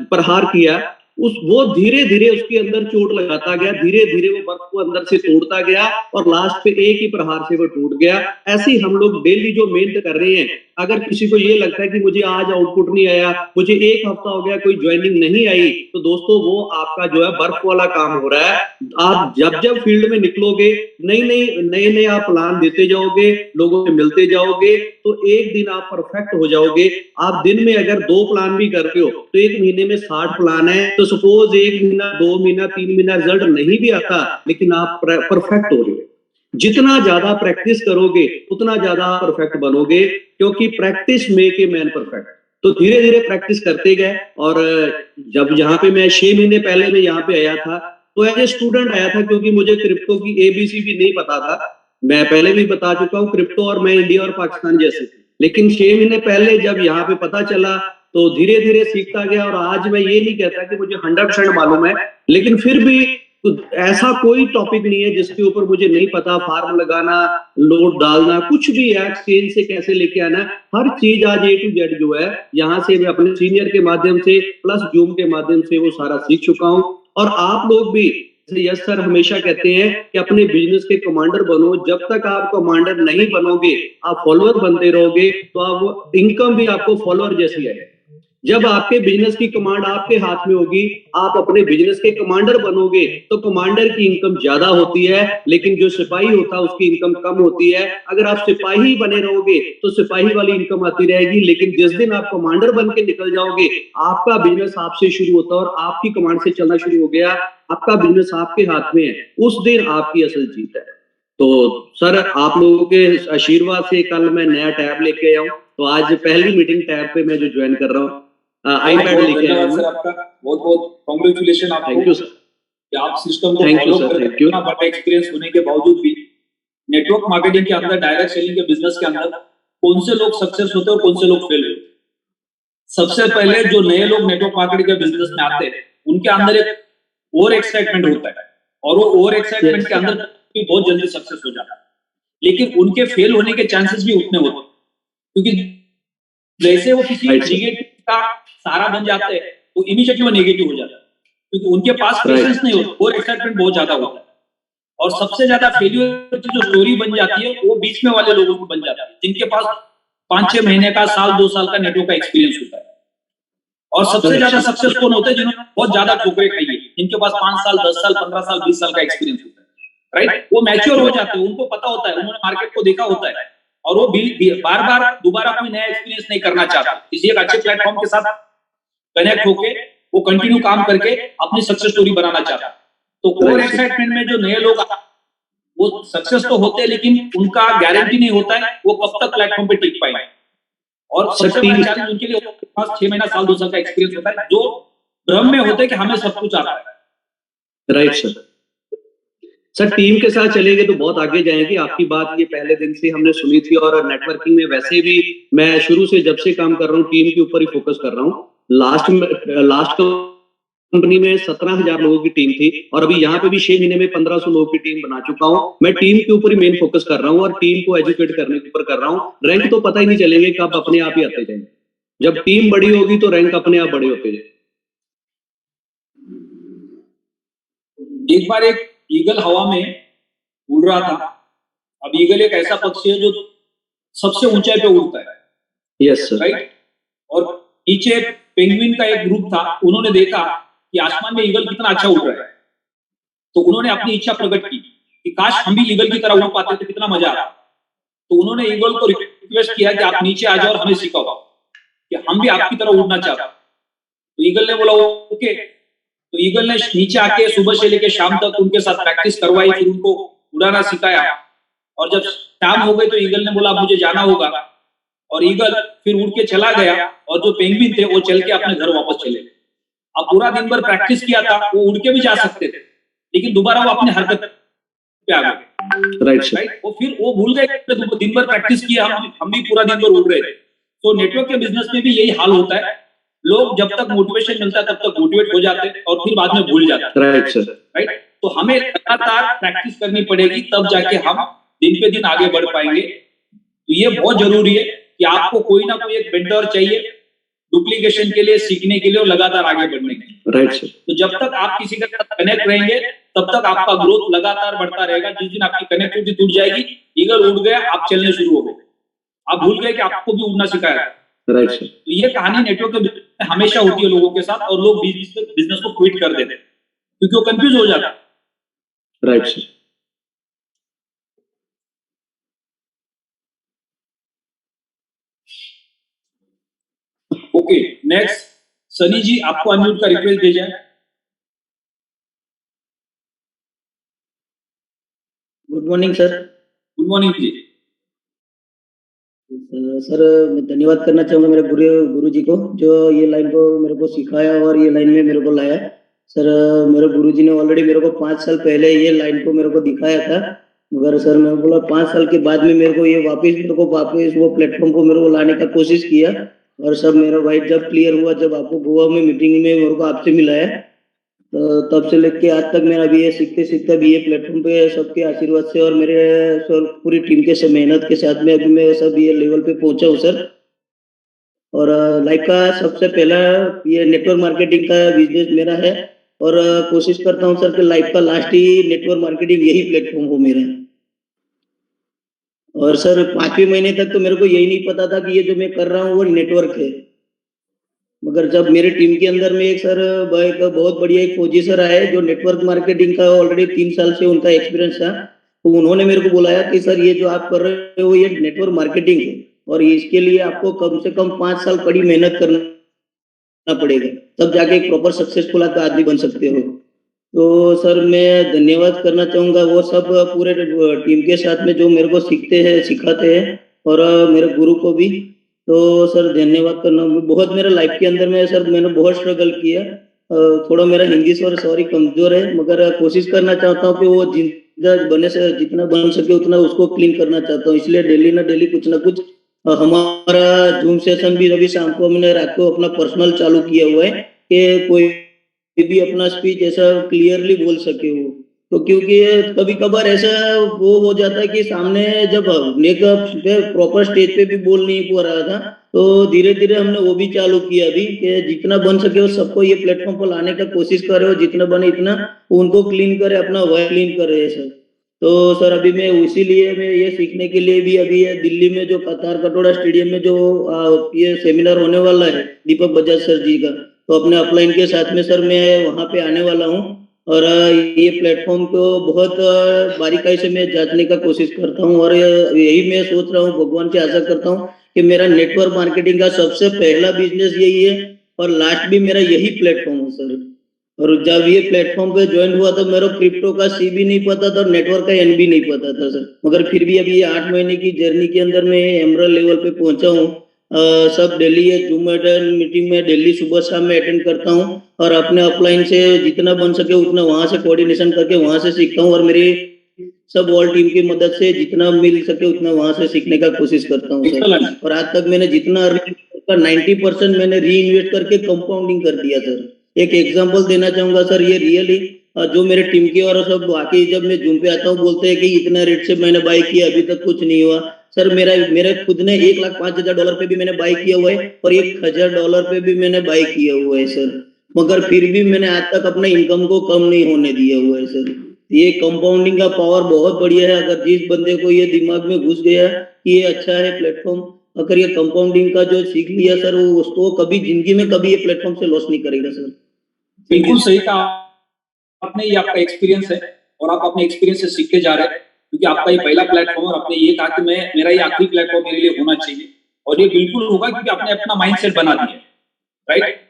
प्रहार किया, वो धीरे धीरे उसके अंदर चोट लगाता गया, धीरे धीरे वो बर्फ को अंदर से तोड़ता गया और लास्ट पे एक ही प्रहार से वो टूट गया। ऐसे ही हम लोग डेली जो मेहनत कर रहे हैं, अगर किसी को ये लगता है कि मुझे आज आउटपुट नहीं आया, मुझे 1 हफ्ता हो गया कोई ज्वाइनिंग नहीं आई, तो दोस्तों वो आपका जो है बर्फ वाला काम हो रहा है। आप जब फील्ड में निकलोगे, नए आप प्लान देते जाओगे, लोगों से मिलते जाओगे, तो एक दिन आप परफेक्ट हो जाओगे। आप दिन में अगर 2 प्लान भी करते हो तो 1 महीने में 60 प्लान है, तो सपोज 1 महीना 2 महीना 3 महीना रिजल्ट नहीं भी आता, लेकिन आप परफेक्ट हो रहे हो। जितना ज्यादा प्रैक्टिस करोगे उतना ज्यादा परफेक्ट बनोगे, क्योंकि practice make a man perfect. तो धीरे धीरे प्रैक्टिस करते गए और जब यहाँ पे मैं 6 महीने पहले मैं यहाँ पे आया था तो एज ए स्टूडेंट आया था, क्योंकि मुझे क्रिप्टो की ABC भी नहीं पता था। मैं पहले भी बता चुका हूँ, क्रिप्टो और मैं इंडिया और पाकिस्तान जैसे, लेकिन 6 महीने पहले जब यहाँ पे पता चला तो धीरे धीरे सीखता गया। और आज मैं ये नहीं कहता कि मुझे 100% मालूम है, लेकिन फिर भी तो ऐसा कोई टॉपिक नहीं है जिसके ऊपर मुझे नहीं पता। फार्म लगाना, लोड डालना, कुछ भी है, एक्सचेंज से कैसे लेके आना, हर चीज आज A to Z जो है यहाँ से मैं अपने सीनियर के माध्यम से प्लस जूम के माध्यम से वो सारा सीख चुका हूँ। और आप लोग भी यस सर हमेशा कहते हैं कि अपने बिजनेस के कमांडर बनो। जब तक आप कमांडर नहीं बनोगे, आप फॉलोअर बनते रहोगे, तो आप इनकम भी आपको फॉलोअर जैसी है। जब आपके बिजनेस की कमांड आपके हाथ में होगी, आप अपने बिजनेस के कमांडर बनोगे, तो कमांडर की इनकम ज्यादा होती है, लेकिन जो सिपाही होता है उसकी इनकम कम होती है। अगर आप सिपाही बने रहोगे तो सिपाही वाली इनकम आती रहेगी, लेकिन जिस दिन आप कमांडर बन के निकल जाओगे, आपका बिजनेस आपसे शुरू होता है और आपकी कमांड से चलना शुरू हो गया, आपका बिजनेस आपके हाथ में है, उस दिन आपकी असल जीत है। तो सर आप लोगों के आशीर्वाद से कल मैं नया टैब लेके आया हूँ, तो आज पहली मीटिंग टैब पे मैं जो ज्वाइन कर रहा हूँ, आईपैड लेके आया हूं। सर आपका बहुत बहुत कांग्रेचुलेशन आपको। Thank you sir. कि आप सिस्टम को फॉलो करते हैं, इतना बड़ा एक्सपीरियंस होने के बावजूद भी नेटवर्क मार्केटिंग के अंदर, डायरेक्ट सेलिंग के बिजनेस के अंदर कौन से लोग सक्सेस होते हैं और कौन से लोग फेल होते हैं। सबसे पहले जो नए लोग नेटवर्क मार्केटिंग के बिजनेस में आते हैं, उनके अंदर एक ओवर एक्साइटमेंट होता है और वो ओवर एक्साइटमेंट के अंदर भी बहुत जल्दी सक्सेस हो जाता है, लेकिन उनके फेल होने के चांसेस भी उतने होते हैं, क्योंकि जैसे वो किसी नेगेटिव का सारा बन जाते हैं तो इमीडिएटली वो नेगेटिव हो जाता है, क्योंकि उनके पास पेशेंस नहीं होता, ओवर एक्साइटमेंट बहुत ज्यादा होता है। और सबसे ज्यादा फेलियर की जो स्टोरी बन जाती है वो बीच में वाले लोगों की बन जाती है, जिनके पास 5-6 महीने का, साल 2 साल का नेटवर्क का एक्सपीरियंस होता है। और सबसे ज्यादा सक्सेस कौन होते हैं? जिन्होंने बहुत ज्यादा ठोकरें खाई है, जिनके पास 5 साल 10 साल 15 साल 20 साल का एक्सपीरियंस होता है, राइट? वो मैच्योर हो जाते हैं, उनको पता होता है, उन्होंने मार्केट को देखा होता है और वो बार बार दोबारा कोई नया एक्सपीरियंस नहीं करना चाहता, इसलिए एक अच्छे प्लेटफॉर्म के साथ कनेक्ट होके वो कंटिन्यू काम करके अपनी सक्सेस स्टोरी बनाना चाहता है। तो कोर एक्साइटमेंट में जो नए लोग वो सक्सेस तो होते हैं, लेकिन उनका गारंटी नहीं होता है वो कब तक प्लेटफॉर्म पे टिक पाएंगे। और सबसे बड़ा चैलेंज उनके लिए 6 महीना साल 2 साल का एक्सपीरियंस होता है, जो भ्रम में होते हैं कि हमें सब कुछ आता है। राइट सर, टीम के साथ चलेंगे तो बहुत आगे जाएंगे। आपकी बात ये पहले दिन से हमने सुनी थी और नेटवर्किंग में वैसे भी मैं शुरू से जब से काम कर रहा हूँ टीम के ऊपर ही फोकस कर रहा हूँ। लास्ट कंपनी में 17,000 लोगों की टीम थी और अभी यहाँ पे भी 6 महीने में 1500 लोगों की टीम बना चुका हूँ। मैं टीम के ऊपर ही मेन फोकस कर रहा हूँ और टीम को एजुकेट करने के ऊपर कर रहा हूँ। रैंक तो पता ही नहीं चलेंगे कब अपने आप ही आते जाएंगे। जब टीम बड़ी होगी तो रैंक अपने आप बड़े होते जाएंगे। एक बार एक ईगल हवा में उड़ रहा था। अब ईगल एक ऐसा पक्षी है जो सबसे ऊंचाई पे उड़ता है, यस सर, राइट? और नीचे पेंगुइन का एक ग्रुप था, उन्होंने देखा कि आसमान में ईगल कितना अच्छा उड़ रहा है, तो उन्होंने अपनी इच्छा प्रकट की कि काश हम भी ईगल की तरह उड़ पाते तो कितना मजा आता। तो उन्होंने ईगल को रिक्वेस्ट किया कि आप नीचे आ जाओ और हमें सिखाओ कि हम भी आपकी तरह उड़ना चाहते। तो ईगल ने बोला ओके। तो ईगल ने नीचे आके सुबह से लेकर शाम तक उनके साथ प्रैक्टिस करवाई, फिर उनको उड़ाना सिखाया। और जब शाम हो गई तो ईगल ने बोला मुझे जाना होगा, और ईगल फिर उड़ के चला गया और जो पेंगुइन थे वो चल के अपने घर वापस चले गए। अब पूरा दिन भर प्रैक्टिस किया था, वो उड़ के भी जा सकते थे, लेकिन दोबारा वो अपने हरकत पे आ गए, राइट? वो फिर वो भूल गए, दिन भर प्रैक्टिस किया, हम भी पूरा दिन भर उड़ रहे थे। तो नेटवर्क के बिजनेस में भी यही हाल होता है। लोग जब तक मोटिवेशन मिलता है तब तक मोटिवेट हो जाते हैं और फिर बाद में भूल जाते हैं, राइट सर, राइट? तो हमें लगातार प्रैक्टिस करनी पड़ेगी, तब जाके हम दिन पे दिन आगे बढ़ पाएंगे। तो ये बहुत जरूरी है कि आपको कोई ना कोई एक मेंटर चाहिए डुप्लीकेशन के लिए, सीखने के लिए और लगातार आगे बढ़ने के लिए, राइट सर। तो जब तक आप किसी के साथ कनेक्ट रहेंगे तब तक आपका ग्रोथ लगातार बढ़ता रहेगा। जिस दिन आपकी कनेक्टिविटी टूट जाएगी, ईगल उड़ गया, आप चलने शुरू हो गए, आप भूल गए कि आपको भी उड़ना सिखाया, राइट सर। तो ये कहानी नेटवर्क के हमेशा होती है लोगों के साथ, और लोग बिजनेस को क्विट कर देते हैं क्योंकि वो कंफ्यूज हो जाता है, right sir. Okay, next Sunny ji, आपको अनम्यूट का रिक्वेस्ट भेजा है। Good morning sir. Good morning जी। सर मैं धन्यवाद करना चाहूँगा मेरे गुरु जी को, जो ये लाइन को मेरे को सिखाया और ये लाइन में मेरे को लाया। सर मेरे गुरु जी ने ऑलरेडी मेरे को 5 साल पहले ये लाइन को मेरे को दिखाया था, मगर सर मैं बोला 5 साल के बाद में मेरे को ये वापस वो प्लेटफॉर्म को मेरे को लाने का कोशिश किया। और सब मेरा वाइट जब क्लियर हुआ, जब आपको गोवा में मीटिंग में मेरे को आपसे मिलाया, तो तब से लेके आज तक मेरा भी ये सीखते भी ये प्लेटफॉर्म पे सबके आशीर्वाद से और मेरे सर पूरी टीम के सब मेहनत के साथ में अभी मैं सब ये लेवल पे पहुंचा हूँ सर। और लाइफ का सबसे पहला ये नेटवर्क मार्केटिंग का बिजनेस मेरा है, और कोशिश करता हूँ सर कि लाइफ का लास्ट ही नेटवर्क मार्केटिंग यही प्लेटफॉर्म हो मेरा। और सर 5वें महीने तक तो मेरे को यही नहीं पता था कि ये जो मैं कर रहा हूँ वो नेटवर्क है, मगर जब मेरे टीम के अंदर में एक बहुत बढ़िया एक फौजी सर आए जो नेटवर्क मार्केटिंग का ऑलरेडी 3 साल से उनका एक्सपीरियंस था, तो उन्होंने मेरे को बुलाया कि सर ये जो आप कर रहे हो ये नेटवर्क मार्केटिंग है और इसके लिए आपको कम से कम 5 साल कड़ी मेहनत करना पड़ेगा, तब जाके एक प्रॉपर सक्सेसफुल आदमी बन सकते हो। तो सर मैं धन्यवाद करना चाहूँगा वो सब पूरे टीम के साथ में जो मेरे को सिखाते हैं और मेरे गुरु को भी। तो सर धन्यवाद करना, बहुत मेरे लाइफ के अंदर में सर मैंने बहुत स्ट्रगल किया। थोड़ा मेरा हिंदी सॉरी कमजोर है, मगर कोशिश करना चाहता हूँ कि वो जितना बन सके उतना उसको क्लीन करना चाहता हूँ। इसलिए डेली ना डेली कुछ ना कुछ हमारा जूम सेशन भी अभी शाम को हमने रात को अपना पर्सनल चालू किया हुआ है कि कोई भी अपना स्पीच ऐसा क्लियरली बोल सके वो। तो क्योंकि कभी कभार ऐसा वो हो जाता है कि सामने जब प्रॉपर स्टेज पे भी बोल नहीं पा रहा था, तो धीरे धीरे हमने वो भी चालू किया अभी कि जितना बन सके वो सबको ये प्लेटफॉर्म पर लाने का कोशिश करे और जितना बने इतना उनको क्लीन करे, अपना वॉइस क्लीन करे सर। तो सर अभी मैं इसीलिए मैं ये सीखने के लिए भी अभी ये दिल्ली में जो कतार कटोरा स्टेडियम में जो ये सेमिनार होने वाला है दीपक बजाज सर जी का, तो अपने अपलाइन के साथ में सर मैं वहाँ पे आने वाला हूँ और ये प्लेटफॉर्म को बहुत बारीकाई से मैं जांचने का कोशिश करता हूँ और यही मैं सोच रहा हूँ, भगवान से आशा करता हूँ कि मेरा नेटवर्क मार्केटिंग का सबसे पहला बिजनेस यही है और लास्ट भी मेरा यही प्लेटफॉर्म है सर। और जब ये प्लेटफॉर्म पे ज्वाइन हुआ तो मेरे को क्रिप्टो का सी भी नहीं पता था और नेटवर्क का एन भी नहीं पता था सर, मगर फिर भी अभी ये 8 महीने की जर्नी के अंदर मैं एमरल्ड लेवल पे पहुंचा हूँ। सब डेली ये जूम मीटिंग में डेली सुबह शाम में अटेंड करता हूँ और अपने अपलाइन से जितना बन सके उतना वहां से कोऑर्डिनेशन करके वहां से सीखता हूँ और मेरी सब ऑल टीम की मदद से जितना मिल सके उतना वहां से सीखने का कोशिश करता हूँ सर। और आज तक मैंने जितना 90% मैंने री इन्वेस्ट करके कंपाउंडिंग कर दिया सर। एक एग्जांपल देना चाहूंगा सर, ये रियली जो मेरे टीम के और सब बाकी जब मैं जूम पे आता हूँ बोलते हैं कि इतना रेट से मैंने बाई किया अभी तक कुछ नहीं हुआ सर। मेरे खुद ने $1,05,000 पे भी मैंने बाई किया हुआ है और $1,000 पे भी मैंने बाई किया हुआ है सर, मगर फिर भी मैंने आज तक अपने इनकम को कम नहीं होने दिया हुआ है सर। ये कंपाउंडिंग का पावर बहुत बढ़िया है। अगर जिस बंदे को ये दिमाग में घुस गया कि ये अच्छा है प्लेटफॉर्म, अगर ये कंपाउंडिंग का जो सीख लिया सर वो उसको कभी जिंदगी में कभी ये प्लेटफॉर्म से लॉस नहीं करेगा सर। बिल्कुल सही कहा आपने, ये आपका एक्सपीरियंस है और आप अपने एक्सपीरियंस से सीख के जा रहे हैं क्योंकि आपका ये पहला प्लेटफॉर्म और आपने ये कहा कि मेरा ये आखिरी प्लेटफॉर्म मेरे लिए होना चाहिए और ये बिल्कुल होगा क्योंकि आपने अपना माइंडसेट बना दिया, राइट।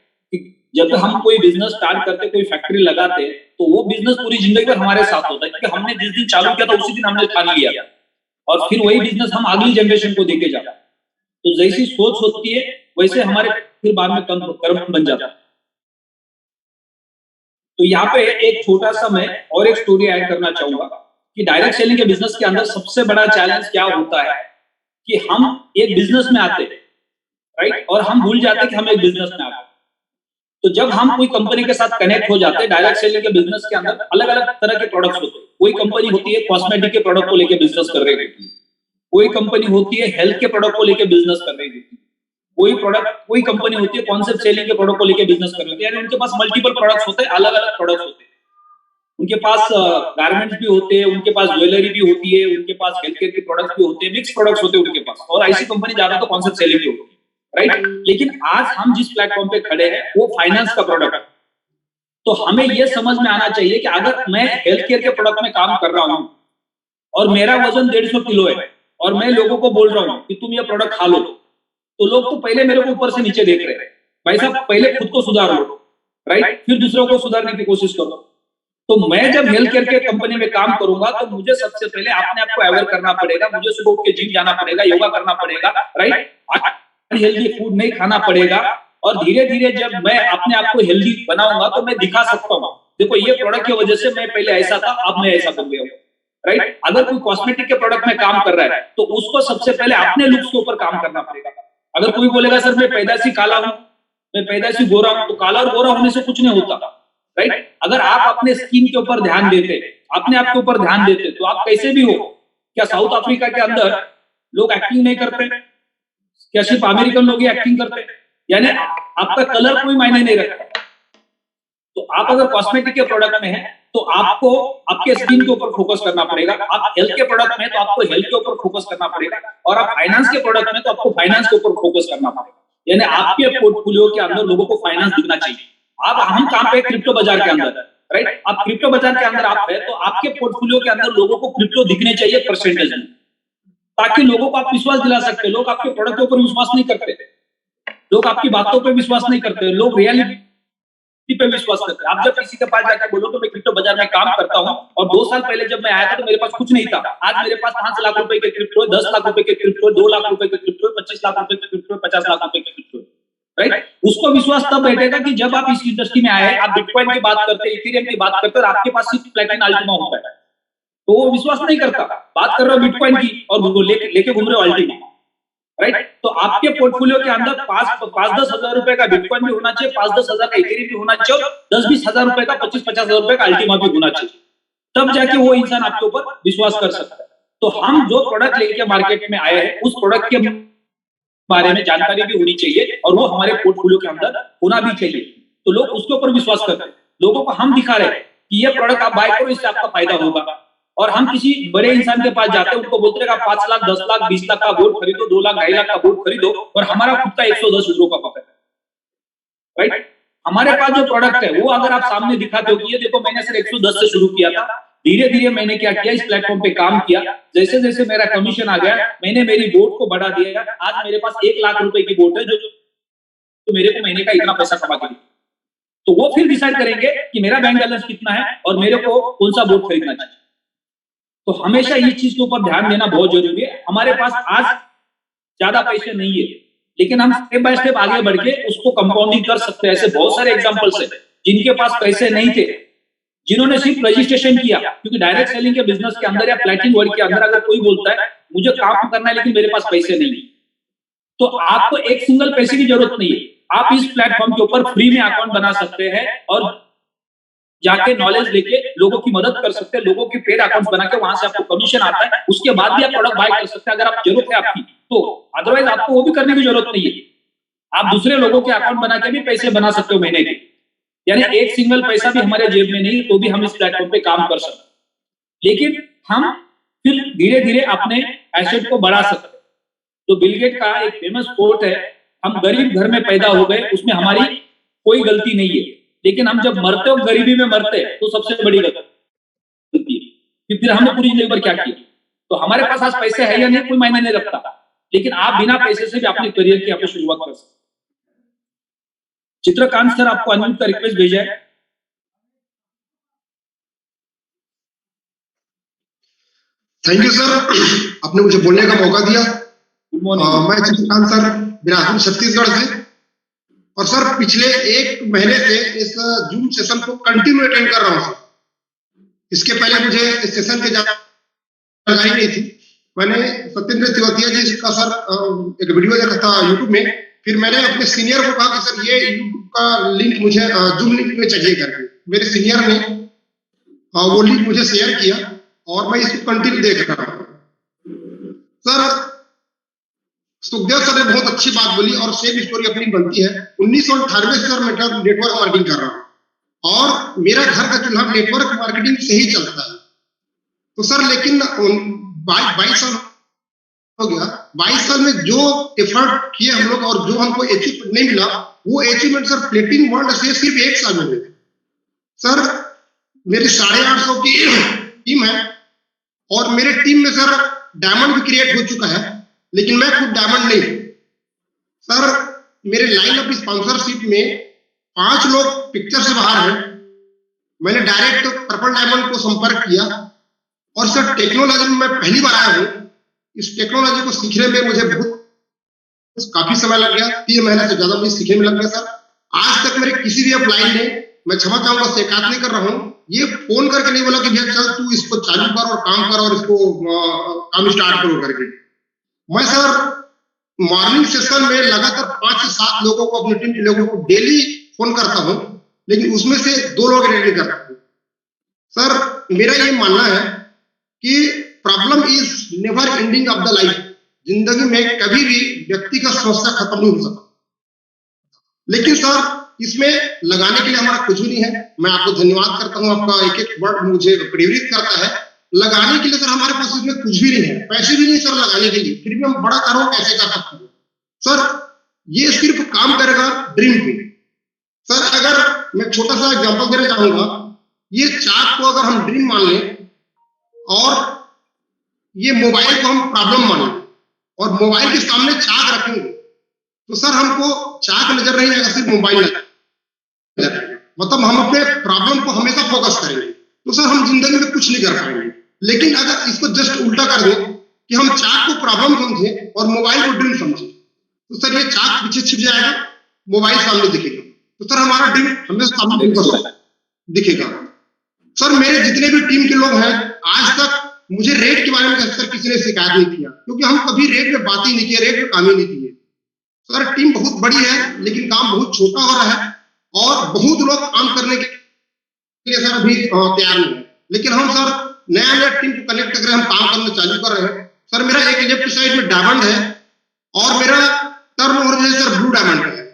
जब हम कोई बिजनेस स्टार्ट करते, कोई फैक्ट्री लगाते तो वो बिजनेस पूरी जिंदगी भर हमारे साथ होता है क्योंकि हमने जिस दिन चालू किया था उसी दिन हमने ठान लिया और फिर वही बिजनेस हम अगली जनरेशन को देके जाते। तो जैसी सोच होती है वैसे हमारे फिर बाद में कर्म बन जाता है। तो यहाँ पे एक छोटा सा मैं और एक स्टोरी ऐड करना चाहूंगा कि डायरेक्ट सेलिंग के बिजनेस के अंदर सबसे बड़ा चैलेंज क्या होता है कि हम एक बिजनेस में आते हैं, राइट, और हम भूल जाते हैं कि हम एक बिजनेस में आते हैं। तो जब हम कोई कंपनी के साथ कनेक्ट हो जाते हैं, डायरेक्ट सेलिंग के बिजनेस के अंदर अलग अलग तरह के प्रोडक्ट्स होते हैं। कोई कंपनी होती है कॉस्मेटिक के प्रोडक्ट को लेकर बिजनेस कर रही होती है, कोई कंपनी होती है हेल्थ के प्रोडक्ट को लेकर बिजनेस कर रही होती है, कोई कंपनी होती है कॉन्सेप्ट सेलिंग के प्रोडक्ट को लेकर बिजनेस कर रही होती है। यानी उनके पास मल्टीपल प्रोडक्ट्स होते हैं, अलग अलग प्रोडक्ट्स होते हैं। उनके पास गारमेंट्स भी होते हैं, उनके पास ज्वेलरी भी होती है, उनके पास हेल्थ केयर के प्रोडक्ट्स भी होते हैं, मिक्स प्रोडक्ट्स होते हैं उनके पास। और ऐसी कंपनी ज्यादा तो कॉन्सेप्ट सेलिंग की होती है, राइट। लेकिन आज हम जिस प्लेटफॉर्म पे खड़े हैं वो फाइनेंस का प्रोडक्ट है। तो हमें यह समझ में आना चाहिए कि अगर मैं हेल्थ केयर के प्रोडक्ट में काम कर रहा हूं और मेरा वजन 150 किलो है और मैं लोगों को बोल रहा हूं कि तुम ये प्रोडक्ट खा लो, तो लोग तो पहले मेरे को ऊपर से नीचे देख रहे हैं। भाई साहब पहले खुद को सुधार लो, राइट, फिर दूसरों को सुधारने की कोशिश करो। तो मैं जब हेल्थ केयर के कंपनी में काम करूंगा तो मुझे सबसे पहले अपने आप को अवेयर करना पड़ेगा, मुझे सुबह उठ के जिम जाना पड़ेगा, योगा करना पड़ेगा, राइट, हेल्दी फूड नहीं खाना पड़ेगा। और धीरे धीरे जब मैं अपने आप को हेल्दी बनाऊंगा तो मैं दिखा सकता हूँ, देखो ये प्रोडक्ट की वजह से मैं पहले ऐसा था, अब मैं ऐसा बन गया हूँ, राइट। अगर कोई कॉस्मेटिक के प्रोडक्ट में काम कर रहा है तो उसको सबसे पहले अपने लुक्स के ऊपर काम करना पड़ेगा। अगर कोई बोलेगा सर मैं पैदाइशी काला हूं, मैं पैदाइशी गोरा हूं, तो काला और गोरा होने से कुछ नहीं होता, राइट। अगर आप अपने स्किन के ऊपर ध्यान देते, अपने आप के ऊपर ध्यान देते तो आप कैसे भी हो। क्या साउथ अफ्रीका के अंदर लोग एक्टिंग नहीं करते? क्या सिर्फ अमेरिकन लोग ही एक्टिंग करते? यानी आपका कलर कोई मायने नहीं रखता। तो आप अगर कॉस्मेटिक के प्रोडक्ट में हैं तो आपको आपके स्किन के ऊपर फोकस करना पड़ेगा, आप हेल्थ के प्रोडक्ट में तो आपको हेल्थ के ऊपर फोकस करना पड़ेगा, और आप फाइनेंस के प्रोडक्ट में तो आपको फाइनेंस के ऊपर फोकस करना पड़ेगा। यानी आपके पोर्टफोलियो के अंदर लोगों को फाइनेंस दिखना चाहिए। आप हम कहां पे? क्रिप्टो बाजार के अंदर, राइट। आप क्रिप्टो बाजार के अंदर आप है तो आपके पोर्टफोलियो के अंदर लोगों को क्रिप्टो दिखने चाहिए परसेंटेज में, ताकि लोगों को आप विश्वास दिला सकते। लोग आपके प्रोडक्ट के ऊपर विश्वास नहीं करते, लोग आपकी बातों पे विश्वास नहीं करते, लोग रियलिटी पे विश्वास करते हैं। आप जब किसी के पास जाकर बोलो तो मैं क्रिप्टो बाजार में काम करता हूं और 2 साल पहले जब मैं आया था तो मेरे पास कुछ नहीं था, आज मेरे पास 5 लाख रुपए के क्रिप्टो है, 10 लाख रुपए के क्रिप्टो है, 2 लाख रुपए के क्रिप्टो है, 25 लाख रुपए के क्रिप्टो है, 50 लाख रुपए के क्रिप्टो है, राइट। उसको विश्वास तब बैठेगा कि जब आप इस इंडस्ट्री में आए, आप बिटकॉइन की बात करते हैं, इथेरियम की बात करते हैं और आपके पास सिर्फ प्लैटिनम अल्टीमा होता है, तो वो विश्वास नहीं करता। बात कर रहे हो बिटकॉइन की और वो लेके घूम रहे हो अल्टीमा, राइट। तो आपके पोर्टफोलियो के अंदर 5-10 हजार रुपए का बिटकॉइन भी होना चाहिए, 5-10 हजार का इथेरियम भी होना चाहिए, 10-20 हजार रुपए का, 25-50 हजार रुपए का अल्टीमा भी होना चाहिए, तब जाके वो इंसान आपके ऊपर विश्वास कर सकता है। तो हम जो प्रोडक्ट लेके मार्केट में आए हैं उस प्रोडक्ट के बारे में जानकारी भी होनी चाहिए और वो हमारे पोर्टफोलियो के अंदर होना भी चाहिए, तो लोग उसके ऊपर विश्वास करते हैं। लोगों को हम दिखा रहे हैं कि ये प्रोडक्ट आप बाय करो, इससे आपका फायदा होगा, और हम किसी बड़े इंसान के पास जाते हैं, उनको बोलते हैं कि आप 5 लाख 10 लाख 20 लाख का बोर्ड खरीदो, 2 लाख 2.5 लाख का बोर्ड खरीदो, और हमारा खुद का 110 यूरो का पकड़, राइट। हमारे पास जो प्रोडक्ट है वो अगर आप सामने दिखाते हो कि ये देखो मैंने सिर्फ 110 से शुरू किया था, धीरे धीरे मैंने क्या किया, इस प्लेटफॉर्म पे काम किया, जैसे जैसे मेरा कमीशन आ गया मैंने मेरी बोर्ड को बढ़ा दिया, आज मेरे पास 1 लाख रुपए की बोर्ड है जो तो मेरे को महीने का इतना पैसा कमा के, तो वो फिर डिसाइड करेंगे कि मेरा बैंक बैलेंस कितना है और मेरे को कौन सा बोर्ड खरीदना चाहिए। तो हमेशा इस चीज के ऊपर ध्यान देना बहुत जरूरी है। हमारे पास आज ज्यादा पैसे नहीं है, लेकिन हम स्टेप बाय स्टेप आगे बढ़ के उसको कंपाउंडिंग कर सकते हैं। ऐसे बहुत सारे एग्जांपल्स है जिनके पास पैसे नहीं थे, जिन्होंने सिर्फ रजिस्ट्रेशन किया, क्योंकि डायरेक्ट सेलिंग के बिजनेस के अंदर या प्लैटिनम वर्ल्ड के अंदर अगर कोई बोलता है मुझे काम करना है लेकिन मेरे पास पैसे नहीं है, तो आपको एक सिंगल पैसे की जरूरत नहीं है, आप इस प्लेटफॉर्म के ऊपर फ्री में अकाउंट बना सकते हैं और जाके नॉलेज लेके लोगों की मदद कर सकते हैं, लोगों के पेड अकाउंट्स बना के वहां से आपको कमीशन आता है, उसके बाद भी आप प्रोडक्ट बाय कर सकते हैं अगर आप जरूरत है आपकी तो। अदरवाइज आपको वो भी करने की जरूरत नहीं है, आप दूसरे लोगों के अकाउंट बना के भी पैसे बना सकते हो महीने के, यानी एक सिंगल पैसा भी हमारे जेब में नहीं तो भी हम इस प्लेटफॉर्म पे काम कर सकते हैं। लेकिन हम फिर धीरे धीरे अपने एसेट को बढ़ा सकते हैं। तो बिल गेट का एक फेमस कोट है, हम गरीब घर में पैदा हो गए, उसमें हमारी कोई गलती नहीं है, लेकिन हम जब मरते हो गरीबी में मरते हैं तो सबसे बड़ी गलती है कि फिर हमने पूरी जिंदगी भर क्या किया। तो हमारे पास आज पैसे है या नहीं कोई मायने नहीं रखता, लेकिन आप बिना पैसे से भी अपने करियर की आपको शुरुआत कर सकते। चित्रकांत सर आपको अनम्यूट का रिक्वेस्ट भेजा है। थैंक यू सर, आपने मुझे बोलने का मौका दिया। Good morning. मैं चित्रकांत सर, बिलासपुर छत्तीसगढ़ से, और सर पिछले 1 महीने से इस जूम सेशन को कंटिन्यू अटेंड कर रहा हूँ। इसके पहले मुझे इस सेशन की जानकारी नहीं थी। मैंने सत्येंद्र तिवातिया जी का सर एक वीडियो देखा था यूट्यूब में, फिर मैंने अपने सीनियर को कहा कि सर ये यूट्यूब का लिंक मुझे जूम लिंक में चाहिए करके। मेरे सीनियर ने वो लिंक मुझे शेयर किया और मैं इसको कंटिन्यू देख रहा हूँ। सर सुखदेव सर ने बहुत अच्छी बात बोली और सेम स्टोरी अपनी बनती है। 1998 से सर मैं नेटवर्क मार्केटिंग कर रहा हूँ और मेरा घर का चूल्हा नेटवर्क मार्केटिंग से ही चलता है। तो सर लेकिन 22 साल हो गया, 22 साल में जो एफर्ट किए हम लोग और जो हमको अचीवमेंट नहीं मिला, वो अचीवमेंट सर प्लेटिनम वर्ल्ड से सिर्फ 1 साल में मिले। सर मेरी 850 की टीम है और मेरे टीम में सर डायमंड भी क्रिएट हो चुका है, लेकिन मैं खुद डायमंड नहीं। सर मेरे लाइन अप स्पॉन्सरशिप में 5 लोग पिक्चर से बाहर हैं। मैंने डायरेक्ट पर्पल डायमंड को संपर्क किया और सर टेक्नोलॉजी में मैं पहली बार आया हूँ। इस टेक्नोलॉजी को सीखने में मुझे बहुत काफी समय लग गया, 3 महीने से ज्यादा मुझे सीखने में लग गया। सर आज तक मेरे किसी भी अपलाइन ने, मैं क्षमा चाहूंगा शिकायत नहीं कर रहा हूँ, ये फोन करके नहीं बोला कि भैया चल तू इसको चालू कर और काम कर और इसको काम स्टार्ट करो करके। मैं सर मॉर्निंग सेशन में लगातार 5 से 7 लोगों को, अपनी टीम के लोगों को डेली फोन करता हूं, लेकिन उसमें से 2 लोग अटेंड करता हूं। सर मेरा ये मानना है कि problem is never ending of the life. जिंदगी में कभी भी व्यक्ति का समस्या खत्म नहीं हो सकता, लेकिन सर इसमें लगाने के लिए हमारा कुछ भी नहीं है। मैं आपको धन्यवाद करता हूं, आपका एक एक वर्ड मुझे प्रेरित करता है। लगाने के लिए सर हमारे पास इसमें कुछ भी नहीं है, पैसे भी नहीं सर लगाने के लिए, फिर भी हम बड़ा करो कैसे कर सकते हैं। सर ये सिर्फ काम करेगा ड्रीम पे। सर अगर मैं छोटा सा एग्जांपल देना चाहूंगा, ये चाक को अगर हम ड्रीम मान लें और ये मोबाइल को हम प्रॉब्लम मान लें और मोबाइल के सामने चाक रखेंगे, तो सर हमको चाक नजर नहीं आएगा, सिर्फ मोबाइल नजर आएगा। मतलब हम अपने प्रॉब्लम को हमेशा फोकस करेंगे, तो सर हम जिंदगी में कुछ नहीं कर पाएंगे। लेकिन अगर इसको जस्ट उल्टा कर दें कि हम चाक को प्रॉब्लम समझें और मोबाइल को ड्रीम समझें, तो सर ये चाक पीछे छिप जाएगा, मोबाइल सामने दिखेगा, तो सर हमारा ड्रीम हमेशा सामने दिखेगा। सर मेरे जितने भी टीम के लोग हैं, आज तक मुझे रेट के बारे में सर किसी ने शिकायत नहीं किया, क्योंकि हम कभी रेट में बात ही नहीं किए, रेट में काम ही नहीं किए। सर टीम बहुत बड़ी है लेकिन काम बहुत छोटा हो रहा है और बहुत लोग काम करने के लिए सर अभी तैयार नहीं है, लेकिन हम सर नया टीम को कनेक्ट करके हम काम करना चालू कर रहे हैं। सर मेरा एक लेफ्ट साइड में डायमंड है और मेरा टर्नओवर है सर ब्लू डायमंड है।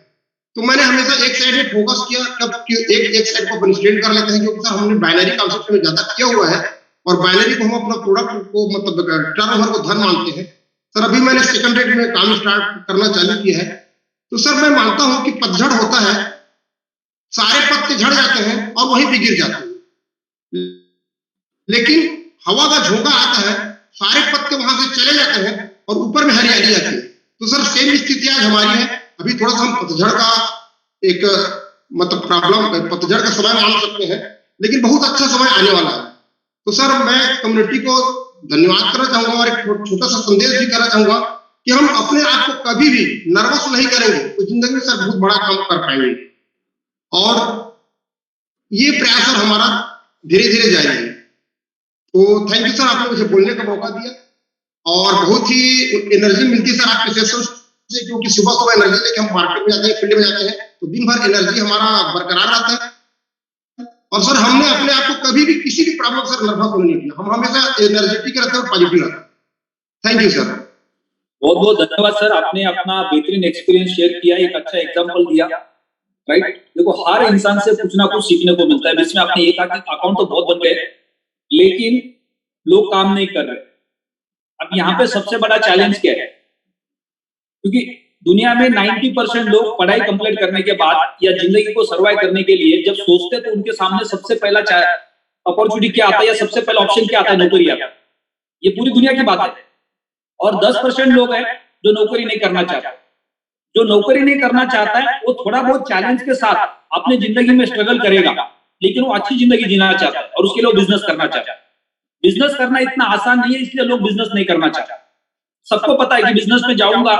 तो मैंने हमेशा एक साइड में फोकस किया, कब एक साइड को अपन स्ट्रेट कर लेते हैं, क्योंकि सर हमने बाइनरी कॉन्सेप्ट में ज्यादा किया हुआ है और बाइनरी को हम अपना प्रोडक्ट को मतलब टर्नओवर को धन मानते हैं। सर अभी मैंने सेकंड रेट में काम स्टार्ट करना चालू किया है। तो सर मैं मानता हूं कि पतझड़ होता है, सारे पत्ते झड़ जाते हैं और वहीं पे गिर जाते हैं, लेकिन हवा का झोंका आता है, सारे पत्ते वहां से चले जाते हैं और ऊपर में हरियाली आती है। तो सर सेम स्थिति आज हमारी है। अभी थोड़ा सा हम पतझड़ का एक मतलब प्रॉब्लम, पतझड़ का समय मान सकते हैं, लेकिन बहुत अच्छा समय आने वाला है। तो सर मैं कम्युनिटी को धन्यवाद करना चाहूंगा और एक छोटा सा संदेश भी करना चाहूंगा कि हम अपने आप को कभी भी नर्वस नहीं करेंगे तो जिंदगी में सर बहुत बड़ा काम कर पाएंगे। और ये प्रयास सर हमारा धीरे धीरे जाएगा। तो थैंक यू सर, आपने मुझे बोलने का मौका दिया और बहुत ही एनर्जी मिलती है सर आपके सेशन से, क्योंकि सुबह सुबह एनर्जी लेके हम मार्केट में जाते हैं, फील्ड में जाते हैं, तो दिन भर एनर्जी हमारा बरकरार रहता है। और सर हमने अपने आप को कभी भी किसी भी प्रॉब्लम सर नर्वस होने नहीं दिया, हम हमेशा एनर्जेटिक रहते हैं और पॉजिटिव रहते हैं। Thank you sir. बहुत बहुत धन्यवाद सर, आपने अपना बेहतरीन एक्सपीरियंस शेयर किया, एक अच्छा एग्जांपल दिया। राइट, देखो हर इंसान से कुछ ना कुछ सीखने को मिलता है। बीच में आपने ये कहा कि अकाउंट तो बहुत बन गए लेकिन लोग काम नहीं कर रहे। अब यहाँ पे सबसे बड़ा चैलेंज क्या है, क्योंकि दुनिया में 90% लोग पढ़ाई कंप्लीट करने के बाद या जिंदगी को सर्वाइव करने के लिए जब सोचते तो उनके सामने सबसे पहला अपॉर्चुनिटी क्या आता है या सबसे पहला ऑप्शन क्या आता है, नौकरी आता है। ये पूरी दुनिया की बात है। और 10% लोग हैं जो नौकरी नहीं करना चाहता। जो नौकरी नहीं करना चाहता है वो थोड़ा बहुत चैलेंज के साथ अपने जिंदगी में स्ट्रगल करेगा, लेकिन वो अच्छी जिंदगी जीना चाहता है और उसके लिए बिजनेस करना चाहता है। बिजनेस करना इतना आसान नहीं है, इसलिए लोग बिजनेस नहीं करना चाहते। सबको पता है कि बिजनेस में जाऊंगा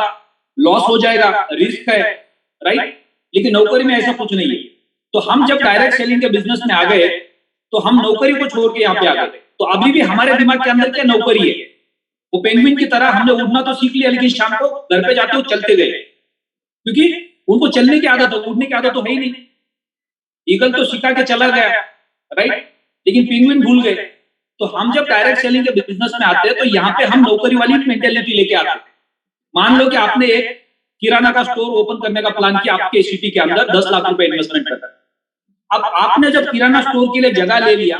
लॉस हो जाएगा, रिस्क है, राइट, लेकिन नौकरी में ऐसा कुछ नहीं है। तो हम जब डायरेक्ट सेलिंग के बिजनेस में आ गए तो हम नौकरी को छोड़ के यहाँ पे आ गए। तो अभी भी हमारे दिमाग के अंदर क्या नौकरी है, वो पेंगुइन की तरह हमने उड़ना तो सीख लिया, लेकिन शाम को घर पे जाते हुए चलते गए, क्योंकि उनको चलने की आदत हो, उड़ने की आदत तो है ही नहीं। ईगल तो सिखा के चला गया, राइट, लेकिन पेंगुइन भूल गए। तो हम जब डायरेक्ट सेलिंग के बिजनेस में आते हैं तो यहाँ पे हम नौकरी वाली मेंटेलिटी लेके आते हैं। मान लो कि आपने एक किराना का स्टोर ओपन करने का प्लान किया आपके सिटी के अंदर, 10 लाख रुपए इन्वेस्टमेंट कर। अब आपने जब किराना स्टोर के लिए जगह ले लिया,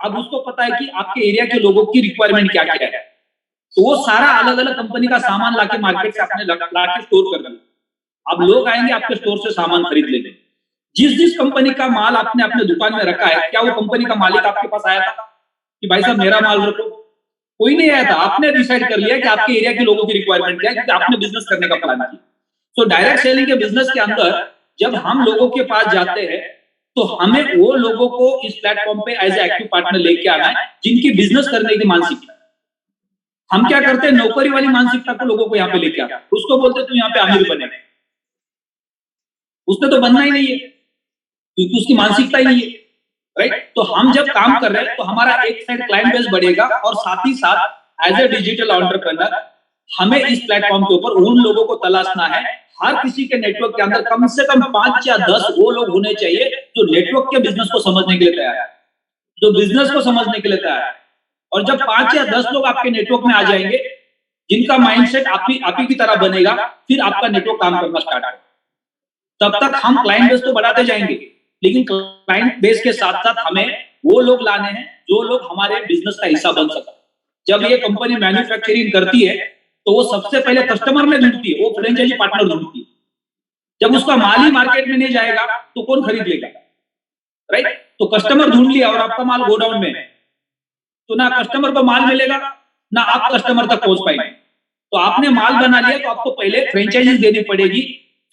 अब उसको पता है कि आपके एरिया के लोगों की रिक्वायरमेंट क्या क्या है, तो वो सारा अलग अलग कंपनी का सामान लाके मार्केट से आपने लाके स्टोर कर दिया। अब लोग आएंगे आपके स्टोर से सामान खरीद लेंगे। जिस जिस कंपनी का माल आपने अपने दुकान में रखा है, क्या वो कंपनी का मालिक आपके पास आया था कि भाई साहब मेरा माल रखो? कोई नहीं आया था। आपने डिसाइड कर लिया कि आपके एरिया के लोगों की रिक्वायरमेंट क्या है, क्योंकि आपने बिजनेस करने का प्लान किया। तो डायरेक्ट सेलिंग के बिजनेस के अंदर जब हम लोगों के पास जाते हैं तो हमें वो लोगों को इस प्लेटफॉर्म पे एज ए एक्टिव पार्टनर लेके आना है जिनकी बिजनेस करने की मानसिकता। हम क्या करते हैं, नौकरी वाली मानसिकता को लोगों को यहाँ पे लेके आते हैं, उसको बोलते तू यहाँ पे अमीर बने। उसने तो बनना ही नहीं है क्योंकि उसकी मानसिकता ही नहीं है, राइट। तो हम जब काम कर रहे हैं तो हमारा एक साइड क्लाइंट बेस बढ़ेगा और साथ ही साथ एज ए डिजिटल एंटरप्रेन्योर हमें इस प्लेटफॉर्म के ऊपर उन लोगों को तलाशना है। हर किसी के नेटवर्क के अंदर कम से कम 5 या 10 वो लोग होने चाहिए जो नेटवर्क के बिजनेस को समझने के लिए तैयार है, जो बिजनेस को समझने के लिए तैयार है। और जब 5 या 10 लोग आपके नेटवर्क में आ जाएंगे जिनका माइंडसेट आप ही की तरह बनेगा, फिर आपका नेटवर्क काम करना स्टार्ट होगा। तब तक हम क्लाइंट बेस तो बढ़ाते जाएंगे, लेकिन क्लाइंट बेस के साथ साथ हमें वो लोग लाने हैं जो लोग हमारे बिजनेस का हिस्सा बन सके। जब ये कंपनी मैन्युफैक्चरिंग करती है तो वो सबसे पहले कस्टमर में ढूंढती है, वो फ्रेंचाइजी पार्टनर ढूंढती है। जब उसका माल ही मार्केट में नहीं जाएगा तो कौन खरीद लेगा, राइट। तो कस्टमर ढूंढ लिया और आपका माल गोडाउन में है, तो ना कस्टमर को माल मिलेगा ना आप कस्टमर तक पहुंच पाएंगे। तो आपने माल बना लिया तो आपको पहले फ्रेंचाइजी देनी पड़ेगी,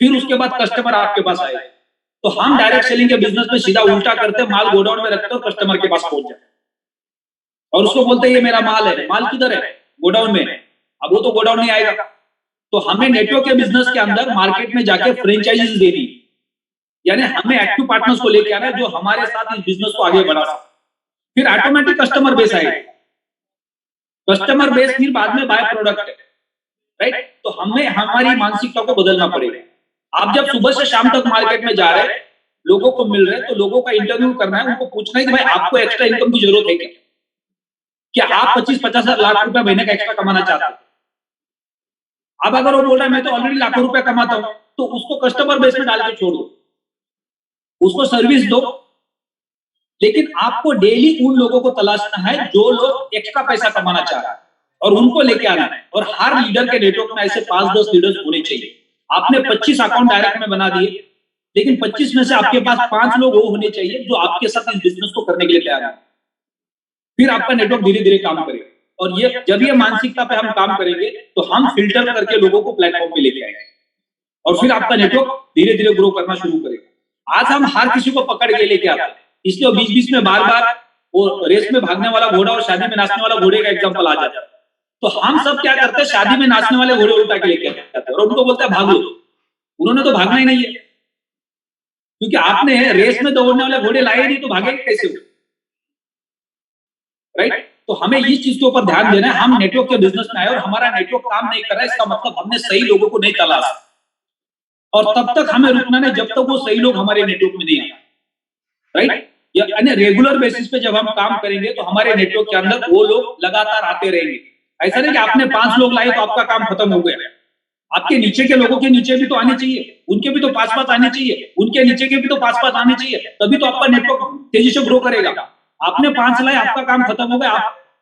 फिर उसके बाद कस्टमर आपके पास आएगा। तो हम डायरेक्ट सेलिंग के बिजनेस में सीधा उल्टा करते हैं, माल गोडाउन में रखते हैं और कस्टमर के पास पहुंच जाते हैं और उसको बोलते हैं ये मेरा माल है। माल किधर है? गोडाउन में है। अब वो तो गोडाउन नहीं आएगा। तो हमें नेटवर्क के बिजनेस के अंदर मार्केट में जाके फ्रेंचाइजीज देनी, यानी हमें एक्टिव पार्टनर्स को लेके आना जो हमारे साथ इस बिजनेस को आगे बढ़ा सके। फिर ऑटोमेटिक कस्टमर बेस आएगा। कस्टमर बेस फिर बाद में बाय प्रोडक्ट है, राइट। तो हमें हमारी मानसिकता को बदलना पड़ेगा। आप जब सुबह से शाम तक मार्केट में जा रहे हैं, लोगों को मिल रहे हैं, तो लोगों का इंटरव्यू करना है, उनको पूछना है कि भाई आपको एक्स्ट्रा इनकम की जरूरत है क्या आप 25-50 लाख रुपए महीने का एक्स्ट्रा कमाना चाहते हैं? अब अगर वो बोल रहा है मैं तो ऑलरेडी लाखों रुपए कमाता हूं, तो उसको कस्टमर बेस में डाल के छोड़ दो, उसको सर्विस दो, लेकिन आपको डेली उन लोगों को तलाशना है जो लोग एक्स्ट्रा पैसा कमाना चाह रहे हैं और उनको लेके आना है। और हर लीडर के नेटवर्क में ऐसे 5-10 लीडर्स होने चाहिए। आपने 25 अकाउंट डायरेक्ट में बना दिए, लेकिन 25 में से आपके पास 5 लोग वो होने चाहिए जो आपके साथ इस बिजनेस को करने के लिए तैयार है। फिर आपका नेटवर्क धीरे धीरे काम करेगा। और ये जब ये मानसिकता पे हम काम करेंगे तो हम फिल्टर करके लोगों को प्लेटफॉर्म पे लेके आएंगे और फिर आपका नेटवर्क धीरे धीरे ग्रो करना शुरू करेगा। आज हम हर किसी को पकड़ के लेके आते हैं, इसलिए बीच बीच में बार बार वो रेस में भागने वाला घोड़ा और शादी में नाचने वाला घोड़े का एग्जाम्पल आ जाता है। तो हम सब क्या करते हैं, शादी में नाचने वाले घोड़े उल्टा के लेके आते हैं और उनको बोलते हैं भागो। उन्होंने तो भागना ही नहीं है, क्योंकि आपने रेस में दौड़ने वाले घोड़े लाए नहीं तो भागेंगे कैसे? राइट? तो हमें इस चीज के ऊपर ध्यान देना है। हम नेटवर्क के बिजनेस में आए और हमारा नेटवर्क काम नहीं कर रहा है, इसका मतलब हमने सही लोगों को नहीं तलाशा। और तब तक हमें रुकना नहीं जब तक वो सही लोग हमारे नेटवर्क में नहीं आए। राइट? यानी रेगुलर बेसिस पे जब हम काम करेंगे तो हमारे नेटवर्क के अंदर वो लोग लगातार आते रहेंगे। ऐसा नहीं कि आपने 5 लोग लाए तो आपका काम खत्म हो गया। आपके नीचे के लोगों के नीचे भी तो आने चाहिए, उनके भी तो 5-5 आने चाहिए, उनके नीचे के भी तो 5-5 आने चाहिए, तभी तो आपका नेटवर्क तेजी से ग्रो करेगा। आपने 5 लाए, आपका काम खत्म हो गया,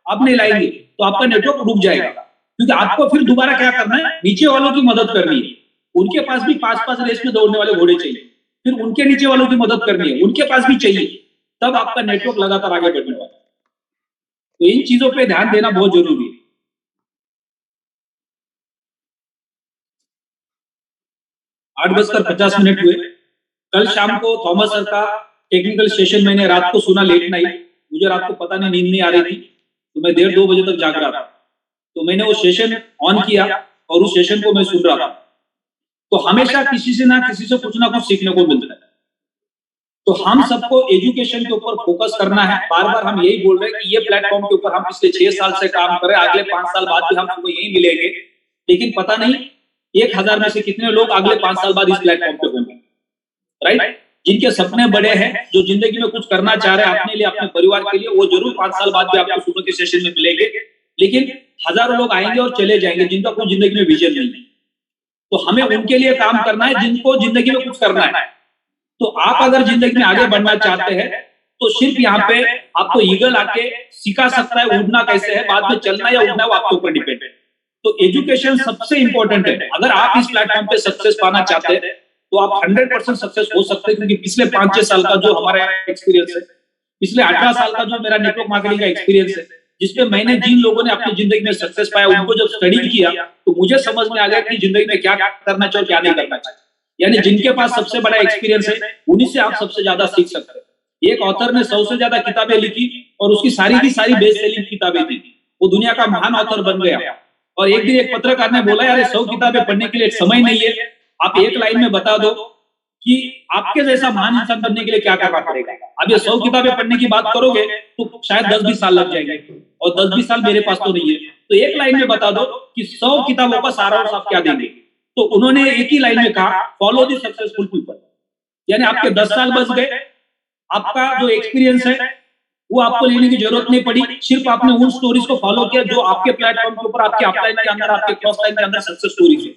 आप नहीं लाएंगे तो आपका नेटवर्क रुक जाएगा। क्योंकि आपको फिर दोबारा क्या करना है, नीचे वालों की मदद करनी है। उनके पास भी 5-5 रेस में दौड़ने वाले घोड़े चाहिए, फिर उनके नीचे वालों की मदद करनी है, उनके पास भी चाहिए, तब आपका नेटवर्क लगातार आगे बढ़ने वाला है। तो इन चीजों पे ध्यान देना बहुत जरूरी है। 8:50 हुए। कल शाम को थॉमस सर का टेक्निकल सेशन मैंने रात को सुना, लेट नाइट। मुझे रात को पता नहीं, नींद नहीं आ रही थी, तो मैं 1:30-2 बजे तक जाग रहा था। तो मैंने वो सेशन ऑन किया और उस सेशन को मैं सुन रहा था। तो हमेशा किसी से ना किसी से कुछ ना कुछ सीखने को मिलता है। तो हम सबको एजुकेशन के ऊपर फोकस करना है। बार बार हम यही बोल रहे हैं कि ये प्लेटफॉर्म के ऊपर हम पिछले 6 साल से काम कर रहे हैं, अगले 5 साल बाद भी हमको यही मिलेंगे। लेकिन पता नहीं 1000 में से कितने लोग अगले 5 साल बाद इस प्लेटफॉर्म पे होंगे। राइट? जिनके सपने बड़े हैं, जो जिंदगी में कुछ करना चाह रहे हैं अपने लिए, अपने परिवार के लिए, वो जरूर 5 साल बाद भी आपको सुबह के सेशन में मिलेंगे। लेकिन हजारों लोग आएंगे और चले जाएंगे जिनका कोई जिंदगी में विजन नहीं है। तो हमें उनके लिए काम करना है जिनको जिंदगी में कुछ करना है। तो आप अगर जिंदगी में आगे बढ़ना चाहते हैं तो सिर्फ यहाँ पे आपको ईगल आके सिखा सकता है उड़ना कैसे है, बाद में चलना या उड़ना वो आपके ऊपर डिपेंड है। तो एजुकेशन सबसे इंपॉर्टेंट है। अगर आप इस प्लेटफॉर्म पे सक्सेस पाना चाहते हैं तो आप 100% सक्सेस हो सकते हैं, क्योंकि पिछले 5-6 साल का जो हमारा एक्सपीरियंस है, पिछले 18 साल का जो मेरा नेटवर्क मार्केटिंग का एक्सपीरियंस है, जिसपे मैंने जिन लोगों ने अपनी जिंदगी में सक्सेस पाया उनको जब स्टडी किया तो मुझे समझ में आ गया कि जिंदगी में क्या करना चाहिए और क्या नहीं करना चाहिए। यानी जिनके पास सबसे बड़ा एक्सपीरियंस है उन्हीं से आप सबसे ज्यादा सीख सकते हैं। एक ऑथर ने 100 से ज्यादा किताबें लिखी और उसकी सारी की सारी बेस्ट सेलिंग किताबें थी। वो दुनिया का महान ऑथर बन गया। और एक दिन एक पत्रकार ने बोला, यार 100 किताबें पढ़ने के लिए समय नहीं है, आप एक लाइन में बता दो कि आपके जैसा महान इंसान बनने के लिए क्या करना पड़ेगा। अब ये 100 किताबें पढ़ने की बात करोगे तो शायद 10-20 साल लग जाएंगे, और 10-20 साल मेरे पास तो नहीं है। तो एक लाइन में बता दो कि 100 किताबों का सारांश आप क्या देंगे। तो उन्होंने एक ही लाइन में कहा, फॉलो द सक्सेसफुल पीपल। यानी आपके 10 साल बच गए, आपका जो एक्सपीरियंस है वो आपको लेने की जरूरत नहीं पड़ी, सिर्फ आपने उन स्टोरीज को फॉलो किया जो आपके प्लेटफॉर्म के ऊपर, आपके अपलाइन के अंदर, आपके क्रॉस लाइन के अंदर सक्सेस स्टोरीज है,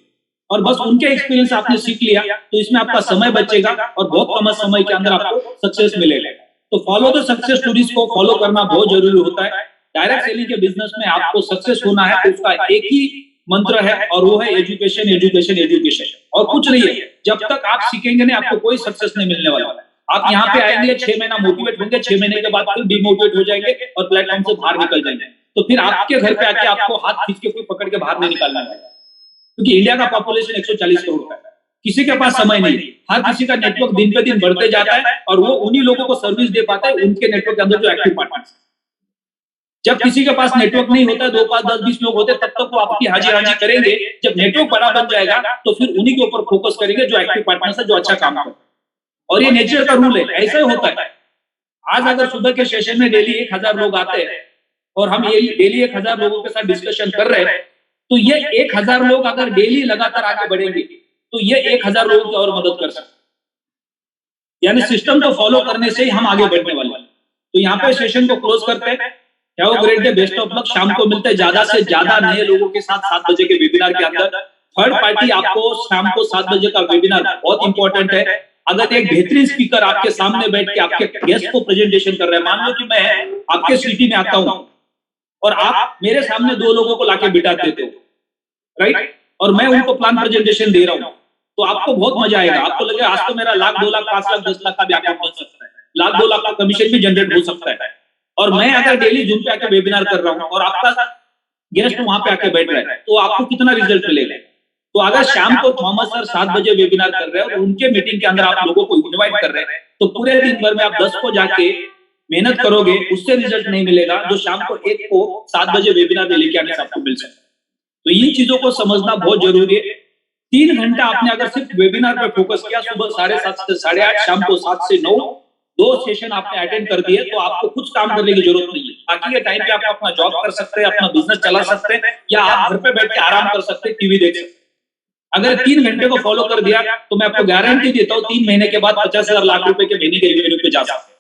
और बस उनके एक्सपीरियंस आपने सीख लिया। तो इसमें आपका समय बचेगा और बहुत कम समय के अंदर आपको सक्सेस मिलेगा। तो फॉलो द सक्सेस स्टोरीज को फॉलो करना बहुत जरूरी होता है। डायरेक्ट सेलिंग के बिजनेस में आपको सक्सेस होना है तो उसका एक ही मंत्र है और वो है एजुकेशन, एजुकेशन, एजुकेशन, और कुछ नहीं है। जब तक आप सीखेंगे नहीं आपको कोई सक्सेस नहीं मिलने वाला है। आप यहाँ पे आएंगे, 6 महीना मोटिवेट होंगे, 6 महीने के बाद फिर डिमोटिवेट हो जाएंगे और प्लेटफॉर्म से बाहर निकल जाएंगे। तो फिर आपके घर पे आके आपको हाथ खींच के कोई पकड़ के बाहर नहीं निकालना है, क्योंकि इंडिया का पॉपुलेशन 140 करोड़ का है। किसी के पास समय नहीं, हर किसी का नेटवर्क दिन पे दिन बढ़ते जाता है और वो उन्हीं लोगों को सर्विस दे पाता है उनके नेटवर्क के अंदर जो एक्टिव पार्टनर्स। जब किसी के पास नेटवर्क नहीं होता, 2, 5, 10, 20 लोग होते, तब तक वो आपकी हाजिर करेंगे। जब नेटवर्क बड़ा बन जाएगा तो फिर उन्हीं के ऊपर फोकस करेंगे जो एक्टिव पार्टनर्स है, जो अच्छा काम करते हैं। और ये नेचर का रूल है, ऐसा ही होता है। आज अगर सुबह के सेशन में डेली 1000 लोग आते हैं और हम ये डेली 1000 लोगों के साथ डिस्कशन कर रहे हैं, तो ये 1000 लोग अगर डेली लगातार आगे बढ़ेंगे तो ये 1000 लोगों की और मदद कर सकते। यानी सिस्टम को फॉलो करने से ही हम आगे बढ़ने वाले हैं। तो यहाँ पे सेशन को क्लोज करते हैं। Have a great day, best of luck. शाम को मिलते हैं ज्यादा से ज्यादा नए लोगों के साथ 7 बजे के वेबिनार के अंदर। थर्ड पार्टी आपको शाम को 7 बजे का वेबिनार बहुत इंपॉर्टेंट है। अगर एक बेहतरीन स्पीकर आपके सामने बैठ के आपके गेस्ट को प्रेजेंटेशन कर रहा है, मान लो कि मैं आपके सिटी में आता हूं और आप मेरे सामने 2 लोगों को लाके बिठा देते हो, राइट, और मैं उनको प्लान प्रेजेंटेशन दे रहा हूं, तो आपको बहुत मजा आएगा। आपको लगेगा आज तो मेरा 1 लाख 2 लाख 5 लाख 10 लाख का भी अकाउंट बन सकता है, 1 लाख 2 लाख का कमीशन भी जनरेट हो सकता है। और मैं अगर डेली जूम पे आके वेबिनार कर रहा हूं और आपका गेस्ट वहां पे आके बैठ रहा है, तो आपको कितना रिजल्ट मिलेगा। तो अगर शाम को थॉमस सर 7 बजे वेबिनार कर रहे हैं और उनके मीटिंग के अंदर आप लोगों को इनवाइट कर रहे हैं, तो पूरे दिन भर में आप 10 को जाके मेहनत करोगे, उससे रिजल्ट नहीं मिलेगा जो शाम को 1 को 7 बजे वेबिनार में लेके आने से आपको मिल सकता है। तो इन चीजों को समझना बहुत जरूरी है। 3 घंटा आपने अगर सिर्फ वेबिनार पर फोकस किया, सुबह 7:30 से 8:30, शाम को 7 से 9, 2 सेशन आपने अटेंड कर दिए, तो आपको कुछ काम करने की जरूरत नहीं है। बाकी के टाइम पे आप अपना जॉब कर सकते हैं, अपना बिजनेस चला सकते हैं, या आप घर पे बैठ के आराम कर सकते हैं, टीवी देख सकते हैं। अगर 3 घंटे को फॉलो कर दिया तो मैं आपको गारंटी देता हूं 3 महीने के बाद 50,000 लाख रुपए के महीने के रेवेन्यू पे जा सकते हैं।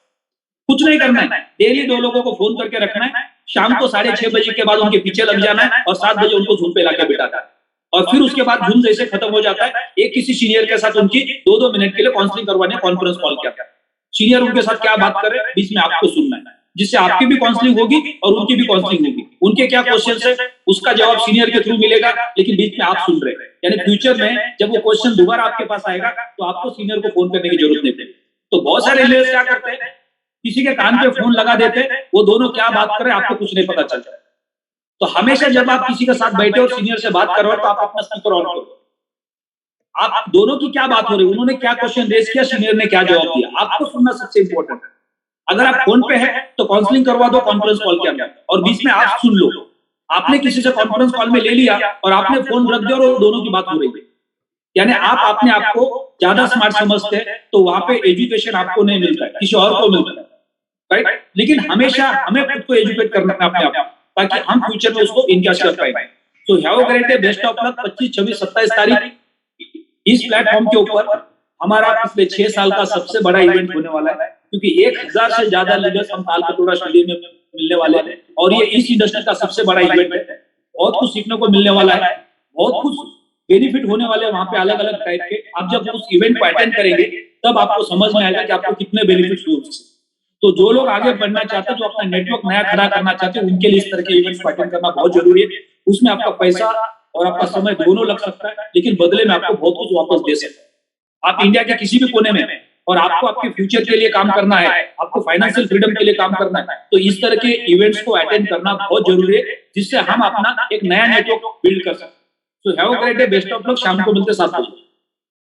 कुछ नहीं करना है, डेली 2 लोगों को फोन करके रखना है, शाम को 6:30 बजे के बाद उनके पीछे लग जाना है और 7 बजे उनको झूम पे लाके बिठाना है। और फिर उसके बाद झूम जैसे खत्म हो जाता है, एक किसी सीनियर के साथ उनकी 2-2 मिनट के लिए काउंसलिंग करवाने कॉन्फ्रेंस कॉल किया, सीनियर उनके साथ क्या बात करे, बीच में आपको सुनना है, जिससे आपकी भी काउंसलिंग होगी और उनकी भी काउंसलिंग होगी। उनके क्या क्वेश्चंस है उसका जवाब सीनियर के थ्रू मिलेगा, लेकिन बीच में आप सुन रहे हैं। यानी फ्यूचर में जब वो क्वेश्चन दोबारा आपके पास आएगा तो आपको सीनियर को फोन करने की जरूरत नहीं पड़ेगी। तो बहुत सारे लीडर्स क्या करते हैं, किसी के कान पे फोन लगा देते हैं, वो दोनों क्या बात कर रहे हैं आपको कुछ नहीं पता चलता। तो हमेशा जब आप किसी के साथ बैठे और सीनियर से बात करो तो आप अपना स्पीकर ऑन करो, आप दोनों की क्या बात हो रही है, उन्होंने क्या क्वेश्चन रेज किया, सीनियर ने क्या जवाब दिया, आपको सुनना सबसे इंपॉर्टेंट है। अगर आप फोन पे है तो काउंसलिंग करवा दो कॉन्फ्रेंस कॉल के अंदर, और बीच में आप सुन लो। आपने किसी से कॉन्फ्रेंस कॉल में ले लिया और आपने फोन रख दिया और दोनों की बात हो रही है, यानी आप अपने आप को ज्यादा स्मार्ट समझते हैं, तो वहां पे एजुकेशन आपको नहीं मिलता है, किसी और को मिलता है, राइट। लेकिन हमेशा हमें खुद को एजुकेट करना है अपने आप, ताकि हम फ्यूचर में उसको इनकैश कर पाए। So have a great day, best of luck. 25, 26, 27 तारीख इस प्लेटफॉर्म के ऊपर हमारा पिछले 6 साल का सबसे बड़ा इवेंट होने वाला है, क्योंकि 1000 से ज्यादा लीडर्स हम तालकटोरा स्टेडियम में मिलने वाले हैं, और ये इस इंडस्ट्री का सबसे बड़ा इवेंट है। बहुत कुछ सीखने को मिलने वाला है, बहुत कुछ बेनिफिट होने वाले हैं वहां पे अलग अलग टाइप के। आप जब उस इवेंट को अटेंड करेंगे तब आपको समझ में आएगा कि आपको कितने बेनिफिट्स हुए उससे। तो जो लोग आगे बढ़ना चाहते हैं, जो अपना नेटवर्क नया खड़ा करना चाहते हैं, उनके लिए इस तरह के इवेंट्स को अटेंड करना बहुत जरूरी है। उसमें आपका पैसा और आपका समय दोनों लग सकता है, लेकिन बदले में आपको बहुत कुछ वापस दे सकते हैं। आप इंडिया के किसी भी कोने में और आपको आपके फ्यूचर के लिए काम करना है, आपको फाइनेंशियल फ्रीडम के लिए काम करना है, तो इस तरह के इवेंट्स को अटेंड करना बहुत जरूरी है, जिससे हम अपना एक नया नेटवर्क बिल्ड कर सकते हैं। So have a great day, best of luck. शाम को मिलते 7 बजे।